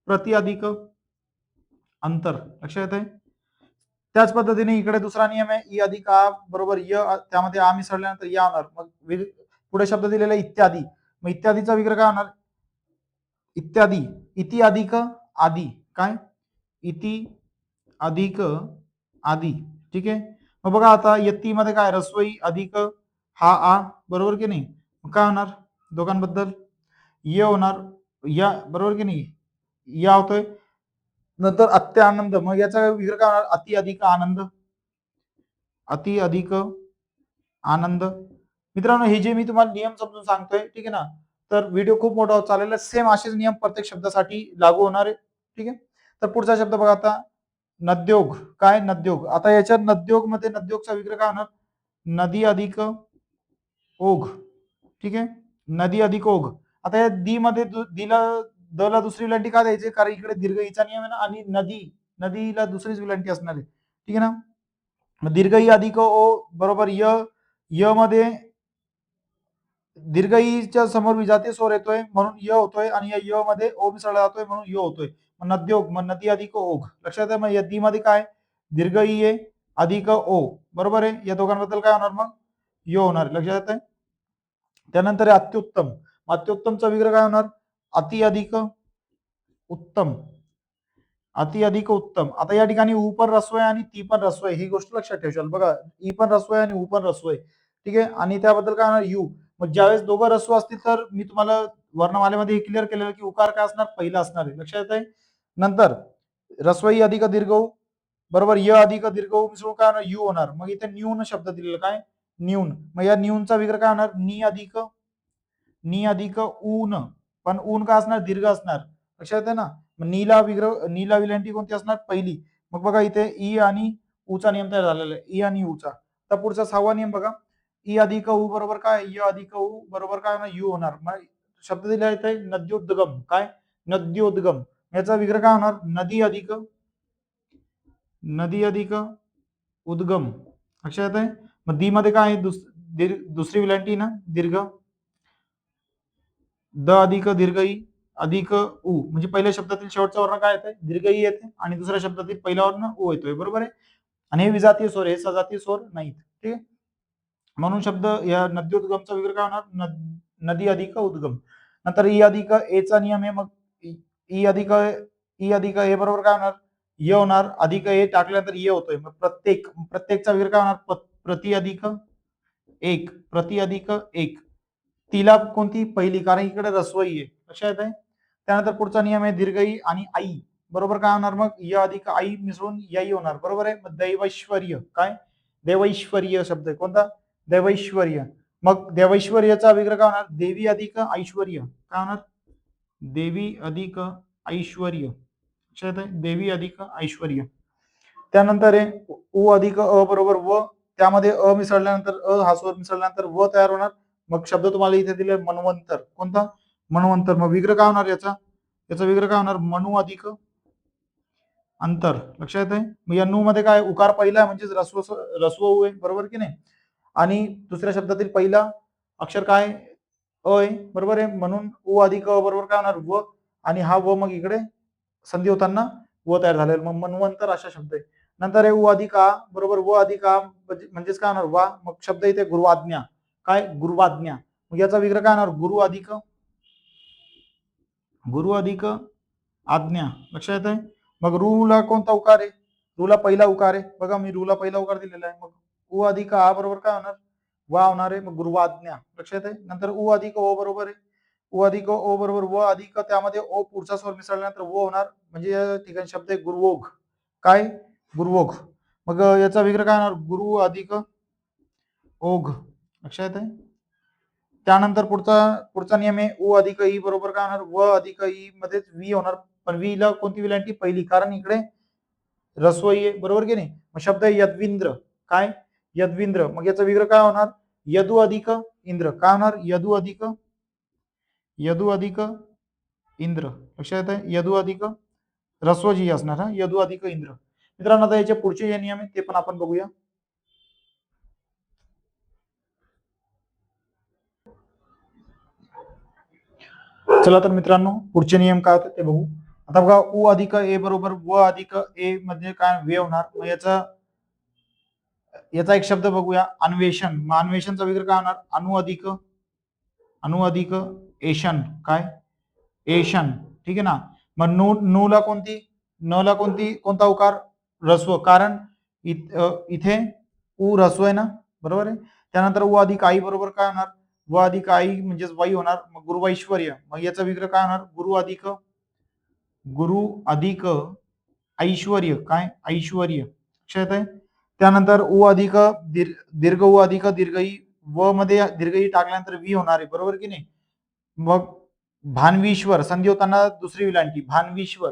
प्रति अधिक अंतर. लक्षात आहे? त्याच पद्धतीने इकडे दुसरा नियम आहे ई अधिक आ बरोबर य, त्यामध्ये आ मिसळल्यानंतर या होणार. मग पुढे शब्द दिलेला इत्यादी. मग इत्यादीचा विग्रह काय होणार? इत्यादी. इति अधिक आदी. काय? इति अधिक आदी. ठीक आहे. मग बघा आता यत्ती मध्ये काय? रस्वई अधिक हा आ. बरोबर की नाही? मग काय होणार दोघांबद्दल? य होणार. या बरोबर की नाही? या होतोय. नंतर अत्य आनंद. मग याचा विग्रह काय होणार? अति अधिक आनंद. अति अधिक आनंद. मित्रांनो हे जे मी तुम्हाला नियम समजून सांगतोय, ठीक आहे ना, तर व्हिडिओ खूप मोठा होत चाललेला. सेम असेच नियम प्रत्येक शब्दासाठी लागू होणार आहे. ठीक आहे. तर पुढचा शब्द बघा आता नद्योग. काय? नद्योग. आता याच्यात नद्योग मध्ये नद्योगचा विग्रह काय होणार? नदी अधिक ओघ. ठीक आहे. नदी अधिक ओघ. आता या दी मध्ये दिला द ला दुसरी विलांटी का द्यायची? कारण इकडे दीर्घ ईचा नियम आहे ना आणि नदीला दुसरीच विलांटी असणार आहे. ठीक आहे ना. मग दीर्घ ई अधिक ओ बरोबर य. य मध्ये दीर्घ ईच्या समोर विजातीय स्वर येतोय म्हणून य होतोय आणि या य मध्ये ओ मिसळला जातोय म्हणून य होतोय. मग नद्योग. मग नदी अधिक ओघ. लक्षात आहे? मग या दी मध्ये काय? दीर्घ ई आहे अधिक ओ. बरोबर आहे. या दोघांबद्दल काय होणार? मग य होणार. लक्षात आहे? त्यानंतर अत्युत्तम. अत्युत्तमचा विग्रह काय होणार? अति अधिक उत्तम. अति अधिक उत्तम. आता या ठिकाणी ऊ पण रस्व आहे आणि ती पण रस्व आहे. ही गोष्ट लक्षात ठेवाल. बघा ई पण रस्व आहे आणि ऊ पण रस्व आहे. ठीक आहे. आणि त्याबद्दल काय होणार? यू. मग ज्यावेळेस दोघं रस्व असतील तर मी तुम्हाला वर्णमालेमध्ये क्लिअर केलेलं की उकार काय असणार? पहिला असणार आहे. लक्षात आहे? नंतर रस्वई अधिक दीर्घ ऊ बरोबर य अधिक दीर्घ ऊ मिसळून काय होणार? यू होणार. मग इथे न्यून शब्द दिलेला काय? न्यून. मग या न्यूनचा विग्रह काय होणार? नी अधिक ऊन. पण ऊन काय असणार? दीर्घ असणार. लक्षात आहे ना. मग नीला विलांटी कोणती असणार? पहिली. मग बघा इथे ई आणि ऊचा नियम तयार झालेला आहे. ई आणि ऊचा. तर पुढचा 6वा नियम बघा. ई अधिक ऊ बरोबर काय? य अधिक ऊ बरोबर काय होणार? यू होणार. मग शब्द दिला इथे नद्योद्गम. काय? नद्योद्गम. याचा विग्रह काय होणार? नदी अधिक उद्गम. लक्षात आहे? मग दी मध्ये काय आहे? दुसरी विलांटी ना दीर्घ. द अधिक दीर्घ ई अधिक उ म्हणजे पहिल्या शब्दातील शेवटचा वर्ण काय येते? दीर्घ ई येते आणि दुसऱ्या शब्दातील पहिला वर्ण उ येतोय. बरोबर आहे. आणि हे विजातीय स्वर, हे सजातीय स्वर नाहीत. ठीक आहे. म्हणून शब्द या नद्योद्गमचा विग्रह काय होणार? नदी अधिक उद्गम. नंतर ई अधिक एचा नियम आहे. मग ई अधिक ए बरोबर काय होणार? य होणार. अधिक ए टाकल्यानंतर ये होतोय. मग प्रत्येकचा विग्रह काय होणार? प्रति अधिक एक. प्रति अधिक एक. तिला कोणती? पहिली, कारण इकडे रस्वई आहे. लक्षात आहे? त्यानंतर पुढचा नियम आहे दीर्घ ई आणि आई. बरोबर काय होणार? मग य अधिक आई मिसळून याई होणार. बरोबर आहे. मग दैवैश्वर्य. काय? दैवैश्वर्य शब्द आहे. कोणता? दैवैश्वर्य. मग दैवैश्वर्याचा विग्रह काय होणार? देवी अधिक ऐश्वर्य. काय होणार? देवी अधिक ऐश्वर्य, लक्षात आहे, देवी अधिक ऐश्वर्य. त्यानंतर आहे उ अधिक अ बरोबर व, त्यामध्ये अ मिसळल्यानंतर हा स्वर मिसळल्यानंतर व तयार होणार. मग शब्द तुम्हाला इथे दिले मन्वंतर. कोणता? मन्वंतर. मग विग्रह काय होणार याचा? याचा विग्रह काय होणार? मनु अधिक अंतर. लक्षात आहे. मग या नु मध्ये काय? उकार पहिला आहे म्हणजेच रस्व उ आहे, बरोबर की नाही? आणि दुसऱ्या शब्दातील पहिला अक्षर काय? अ आहे, बरोबर आहे. म्हणून उ अधिक अ बरोबर काय होणार? व. आणि हा व मग इकडे संधी होताना व तयार झालेला, मग मन्वंतर अशा शब्द आहे. नंतर आहे उ अधिक आ बरोबर व अधिक आ म्हणजेच काय होणार? वा. मग शब्द इथे गुरुआज्ञा. काय? गुरुआज्ञा. मग याचा विग्रह काय होणार? गुरु अधिक आज्ञा. लक्षात आहे. मग रू ला कोणता उकार आहे? रू ला पहिला उकार आहे, बघा मी रू ला पहिला उकार दिलेला आहे. मग उ अधिक आ बरोबर काय होणार? वा होणार आहे. मग गुरुवाज्ञा. लक्षात आहे. नंतर उ अधिक ओ बरोबर आहे. उ अधिक ओ बरोबर व अधिक त्यामध्ये ओ पुढचा स्वर मिसळल्यानंतर व होणार, म्हणजे या ठिकाणी शब्द आहे गुरुओघ. काय? गुरुओघ. मग याचा विग्रह काय होणार? गुरु अधिक ओघ. लक्षात आहे. त्यानंतर पुढचा नियम आहे उ अधिक ई बरोबर काय होणार? व अधिक ई मध्येच वी होणार. पण वी ला कोणती विलांटी? पहिली, कारण इकडे रस्वई आहे, बरोबर की नाही? मग शब्द आहे यद्विंद्र. काय? यद्विंद्र. मग याचा विग्रह काय होणार? यदु अधिक इंद्र. काय होणार? यदु अधिक इंद्र. लक्षात आहे. यदु अधिक रस्वजी असणार हा, यदु अधिक इंद्र. मित्रांनो आता याचे पुढचे जे नियम आहेत ते पण आपण बघूया. चला तर मित्रांनो पुढचे नियम काय होते ते बघू. आता बघा उ अधिक ए बरोबर व अधिक ए मध्ये काय? वे होणार. मग याचा एक शब्द बघूया, अन्वेषण. मग अन्वेषणचा विग्रह काय होणार? अनु अधिक एशन. काय? एशन. ठीक आहे ना. मग नू ला कोणती? न ला कोणता उकार? रस्व, कारण इथे उ रस्व आहे ना, बरोबर आहे. त्यानंतर उ अधिक आई बरोबर काय होणार? व अधिक आई म्हणजेच वाई होणार. मग गुरुवैश्वर्य. मग याचा विग्रह काय होणार? गुरु अधिक ऐश्वर्य. काय? ऐश्वर्य. लक्षात आहे. त्यानंतर उ अधिक दीर्घ उ अधिक दीर्घई, व मध्ये दीर्घई टाकल्यानंतर वी होणार आहे, बरोबर की नाही? मग भानवीश्वर, संधी होताना दुसरी विलांटी भानवीश्वर.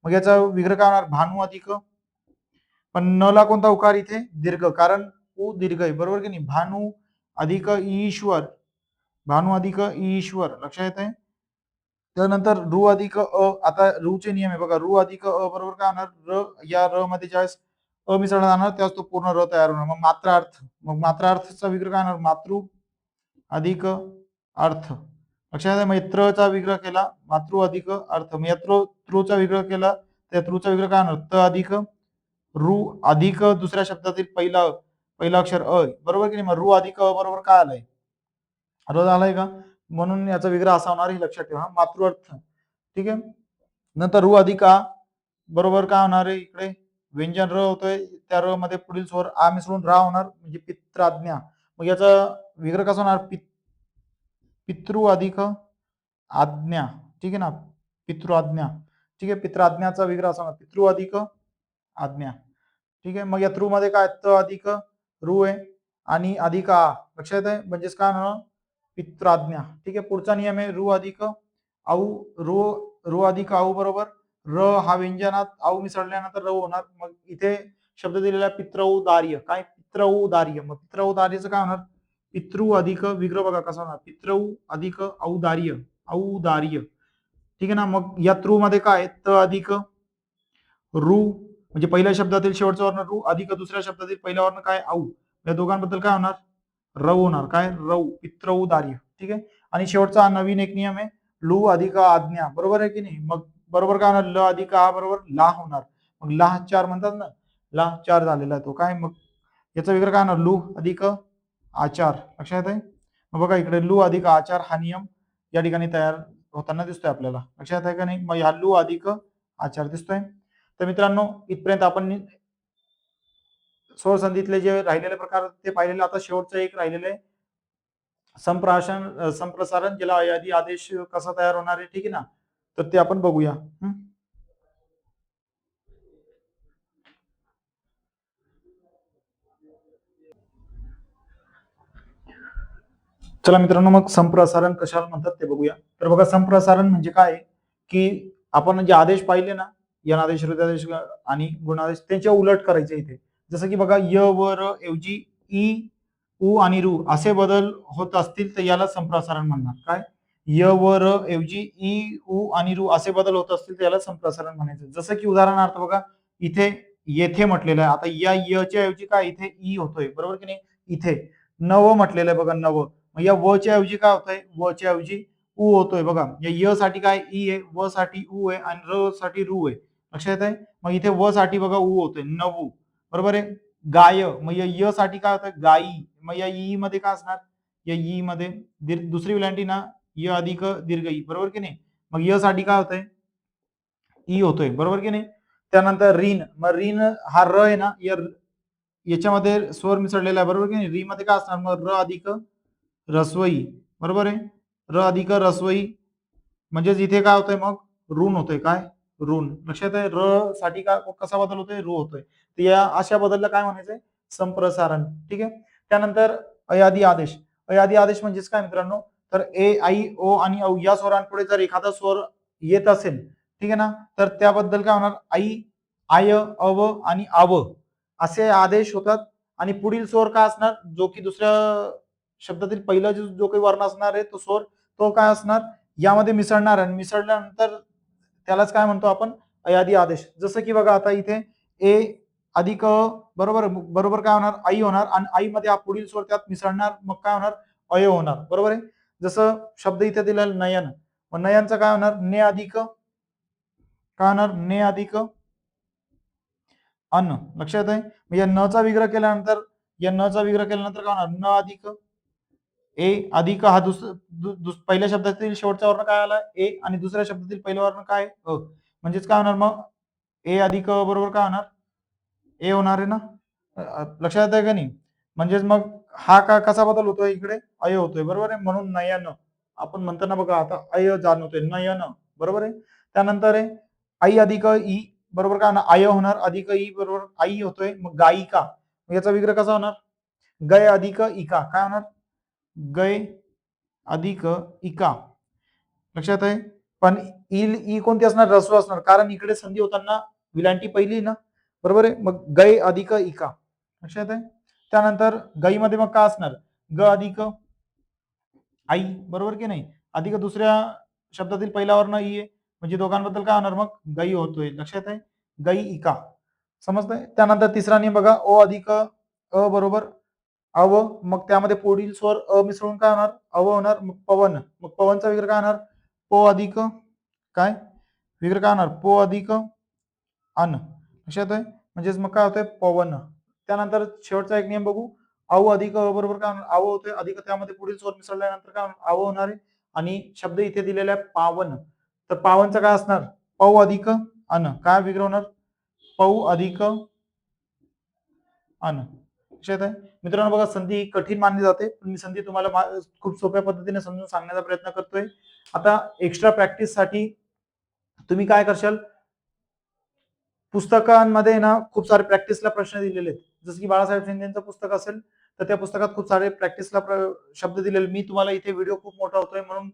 मग याचा विग्रह काय होणार? भानू अधिक, पण न ला कोणता उकार इथे? दीर्घ, कारण उ दीर्घ आहे, बरोबर की नाही? भानू अधिक ईश्वर. भानू अधिक ईश्वर. लक्षात येत. त्यानंतर रू अधिक अ. आता रू चे नियम आहे बघा. रू अधिक अ बरोबर काय होणार? र. या र मध्ये ज्यावेळेस अ मिसळला जाणार त्यावेळेस तो पूर्ण र तयार होणार. मग मात्रार्थ. मग मात्रार्थचा विग्रह काय होणार? मातृ अधिक अर्थ. लक्षात आहे. मग त्रचा विग्रह केला मातृ अधिक अर्थ. मग त्रचा विग्रह केला त्या त्रचा विग्रह काय होणार? त अधिक रू अधिक दुसऱ्या शब्दातील पहिला अक्षर अ, बरोबर की नाही? मग रू अधिक अ बरोबर काय आलंय? र झालाय का? म्हणून याचा विग्रह असा होणार, हे लक्षात ठेवा. मातृअर्थ. ठीक आहे. नंतर रू अधिक आ बरोबर काय होणार आहे? इकडे व्यंजन र होतोय, त्या र मध्ये पुढील स्वर आ मिसळून रा होणार, म्हणजे पित्राज्ञा. मग याचा विग्रह कसा होणार? पितृ अधिक आज्ञा. ठीक आहे ना. पितृ आज्ञा. ठीक आहे. पित्राज्ञाचा विग्रह असा होणार पितृ अधिक आज्ञा. ठीक आहे. मग या त्रु मध्ये काय? त अधिक रू आहे आणि अधिक आ. लक्षात आहे. म्हणजेच काय होणार? पित्राज्ञा. ठीक आहे. पुढचा नियम आहे रू अधिक आऊ. रू अधिक आऊ बरोबर र हा व्यंजनात आऊ मिसळल्यानंतर र होणार. मग इथे शब्द दिलेला पित्रौदार्य. काय? पित्रौदार्य. मग पित्रौदार्याचं काय होणार? पितृ अधिक विग्रह बघा कसा होणार? पितृ अधिक औदार्य. औदार्य. ठीक आहे ना. मग या त्रु मध्ये काय? त अधिक रू, म्हणजे पहिल्या शब्दातील शेवटचा वर्ण रू अधिक दुसऱ्या शब्दातील पहिला वर्ण काय? आऊ. या दोघांबद्दल काय होणार? रव होणार. काय? रव. पित्रौदार्य. ठीक आहे. आणि शेवटचा नवीन एक नियम आहे लू अधिक आज्ञा. बरोबर आहे की नाही? मग बरोबर काय होणार? ल अधिक आ बरोबर ला होणार. मग ला चार म्हणतात ना, ला चार झालेला आहे तो. काय? मग याचा विग्रह काय होणार? लू अधिक आचार. लक्षात आहे. मग बघा इकडे लू अधिक आचार हा नियम या ठिकाणी तयार होताना दिसतोय आपल्याला. लक्षात आहे का नाही? मग हा लू अधिक आचार दिसतोय. तर मित्रांनो इथपर्यंत आपण स्वर संधीतले जे राहिलेले प्रकार ते पाहिलेले. आता शेवटचं एक राहिलेलं आहे संप्रसारण, ज्याला यादी आदेश कसा तयार होणार आहे. ठीक आहे ना. तर ते आपण बघूया. चला मित्रांनो मग संप्रसारण कशाला म्हणतात ते बघूया. तर बघा संप्रसारण म्हणजे काय की आपण जे आदेश पाहिले ना, यन आदेश, हृदयादेश आणि गुणादेश, त्यांच्या उलट करायचे इथे. जसं की बघा, य व र ऐवजी ई, उ आणि रू असे बदल होत असतील तर याला संप्रसारण म्हणणार. काय? य व र ऐवजी ई, उ आणि रू असे बदल होत असतील तर याला संप्रसारण म्हणायचं. जसं की उदाहरणार्थ बघा, इथे येथे म्हटलेलं आहे. आता या यच्या ऐवजी काय इथे ई होतोय, बरोबर की नाही? इथे नव म्हटलेलं आहे बघा, नव. मग या व च्या ऐवजी काय होतंय? व च्या ऐवजी उ होतोय बघा. या य साठी काय ई आहे, व साठी उ आहे आणि र साठी रू आहे. लक्षात येत आहे? मग इथे व साठी बघा उ होतोय, नवू. बरोबर आहे? गाय, मग या य साठी काय होतंय? गाई. मग या ई मध्ये काय असणार? या ई मध्ये दुसरी वेलांटी ना, य अधिक दीर्घ ई, बरोबर की नाही? मग य साठी काय होतंय? ई होतोय, बरोबर की नाही? त्यानंतर रीन, मग रीन हा र आहे ना, याच्यामध्ये स्वर मिसळलेला आहे, बरोबर की नाही? री मध्ये काय असणार? मग र अधिक रस्वई, बरोबर आहे? र अधिक रस्वई म्हणजेच इथे काय होतंय? मग ऋण होतोय. काय? ऋण. लक्षात आहे? र साठी काय कसा बदल होतोय? रू होतोय. तर या अशा बदलला काय म्हणायचंय? संप्रसारण. ठीक आहे. त्यानंतर अयादी आदेश. अयादी आदेश म्हणजेच काय मित्रांनो? तर ए, आई, ओ आणि औ या स्वरांपुढे जर एखादा स्वर येत असेल, ठीक आहे ना, तर त्याबद्दल काय होणार? आई, आय, अव आणि आव असे आदेश होतात. आणि पुढील स्वर काय असणार? जो की दुसऱ्या शब्दातील पहिला जो काही वर्ण असणार आहे तो स्वर, तो काय असणार? यामध्ये मिसळणार आणि मिसळल्यानंतर त्यालाच काय म्हणतो आपण? अयादी आदेश. जसं की बघा, आता इथे ए अधिक बरोबर बरोबर काय होणार? आई होणार आणि आई मध्ये हा पुढील स्वर त्यात मिसळणार, मग काय होणार? अय होणार, बरोबर आहे? जसं शब्द इथे दिलेला नयन, मग नयनचं काय होणार? ने अधिक काय होणार? ने अधिक अन्न. लक्षात आहे? मग या न चा विग्रह केल्यानंतर, काय होणार? न अधिक ए अधिक हा पहिल्या शब्दातील शेवटचा वर्ण काय आला? ए आणि दुसऱ्या शब्दातील पहिला वर्ण काय? अ. म्हणजेच काय होणार मग? ए अधिक अ बरोबर काय होणार? ए होणार आहे ना? लक्षात आहे का नाही? म्हणजेच मग हा का कसा बदल होतोय इकडे? अय होतोय, बरोबर आहे? म्हणून नयन आपण म्हणताना बघा, आता अय जाणवतोय, नयन, बरोबर आहे? त्यानंतर आहे आई अधिक ई, बरोबर काय होणार? आय होणार, अधिक ई बरोबर आई होतोय, मग गायिका. मग याचा विग्रह कसा होणार? गय अधिक इका. काय होणार? गय अधिक इका. लक्षात आहे? पण ई कोणती असणार? रस्व असणार, कारण इकडे संधी होताना विलांटी पहिली ना, बरोबर आहे? मग गय अधिक इका. लक्षात आहे? त्यानंतर गई मध्ये मग काय असणार? ग अधिक आई, बरोबर की नाही? अधिक दुसऱ्या शब्दातील पहिला वर्ण ई आहे, म्हणजे दोघांबद्दल काय होणार मग? गई होतोय. लक्षात आहे? गई इका. समजतंय? त्यानंतर तिसरा नियम बघा, ओ अधिक अ बरोबर अव, मग त्यामध्ये पुढील स्वर अ मिसळून काय होणार? अव होणार, मग पवन. मग पवनचा विग्रह काय होणार? पो अधिक काय? विग्रह काय होणार? पो अधिक अन. लक्षात आहे? म्हणजेच मग काय होतंय? पवन. त्यानंतर शेवटचा एक नियम बघू, औ अधिक अ बरोबर काय होणार? आव होतोय, अधिक त्यामध्ये पुढील स्वर मिसळल्यानंतर काय होणार? आव होणार आहे. आणि शब्द इथे दिलेला आहे पावन, तर पावनचा काय असणार? पौ अधिक अन. काय विग्रह होणार? पौ अधिक अन. लक्षात आहे? मित्रांनो बघा, संधी कठीण मानली जाते, पण मी संधी तुम्हाला खूप सोप्या पद्धतीने समजून सांगण्याचा प्रयत्न करतोय. आता एक्स्ट्रा प्रॅक्टिस साठी तुम्ही काय करशाल? पुस्तकांमध्ये ना खूप सारे प्रॅक्टिसला प्रश्न दिलेले आहेत. जसं की बाळासाहेब शिंदेचं पुस्तक असेल, तर त्या पुस्तकात खूप सारे प्रॅक्टिसला शब्द दिलेले. मी तुम्हाला इथे व्हिडिओ खूप मोठा होतोय म्हणून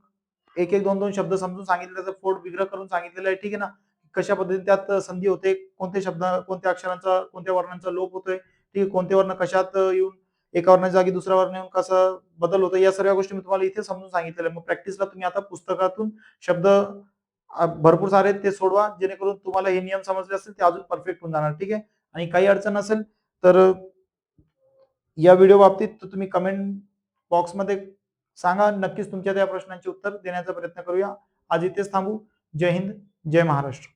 एक एक दोन दोन शब्द समजून सांगितले, त्याचा फोड विग्रह करून सांगितलेला आहे. ठीक आहे ना? कशा पद्धतीने त्यात संधी होते, कोणते शब्द, कोणत्या अक्षरांचा, कोणत्या वर्णांचा लोप होतोय, ठीक आहे, कोणते वर्ण कशात येऊन एका वर्णाच्या जागी दुसऱ्या वर्ण येऊन कसा बदल होतो, या सर्व गोष्टी मी तुम्हाला इथे समजून सांगितलेल्या आहे. मग प्रॅक्टिसला तुम्ही आता पुस्तकातून शब्द भरपूर सारे आहेत, ते सोडवा, जेणेकरून तुम्हाला हे नियम समजले असतील ते अजून परफेक्ट होऊन जाणार. ठीक आहे? आणि काही अडचण असेल तर या व्हिडिओ बाबतीत तर तुम्ही कमेंट बॉक्समध्ये सांगा. नक्कीच तुमच्या त्या प्रश्नांची उत्तर देण्याचा प्रयत्न करूया. आज इथेच थांबू. जय हिंद, जय महाराष्ट्र.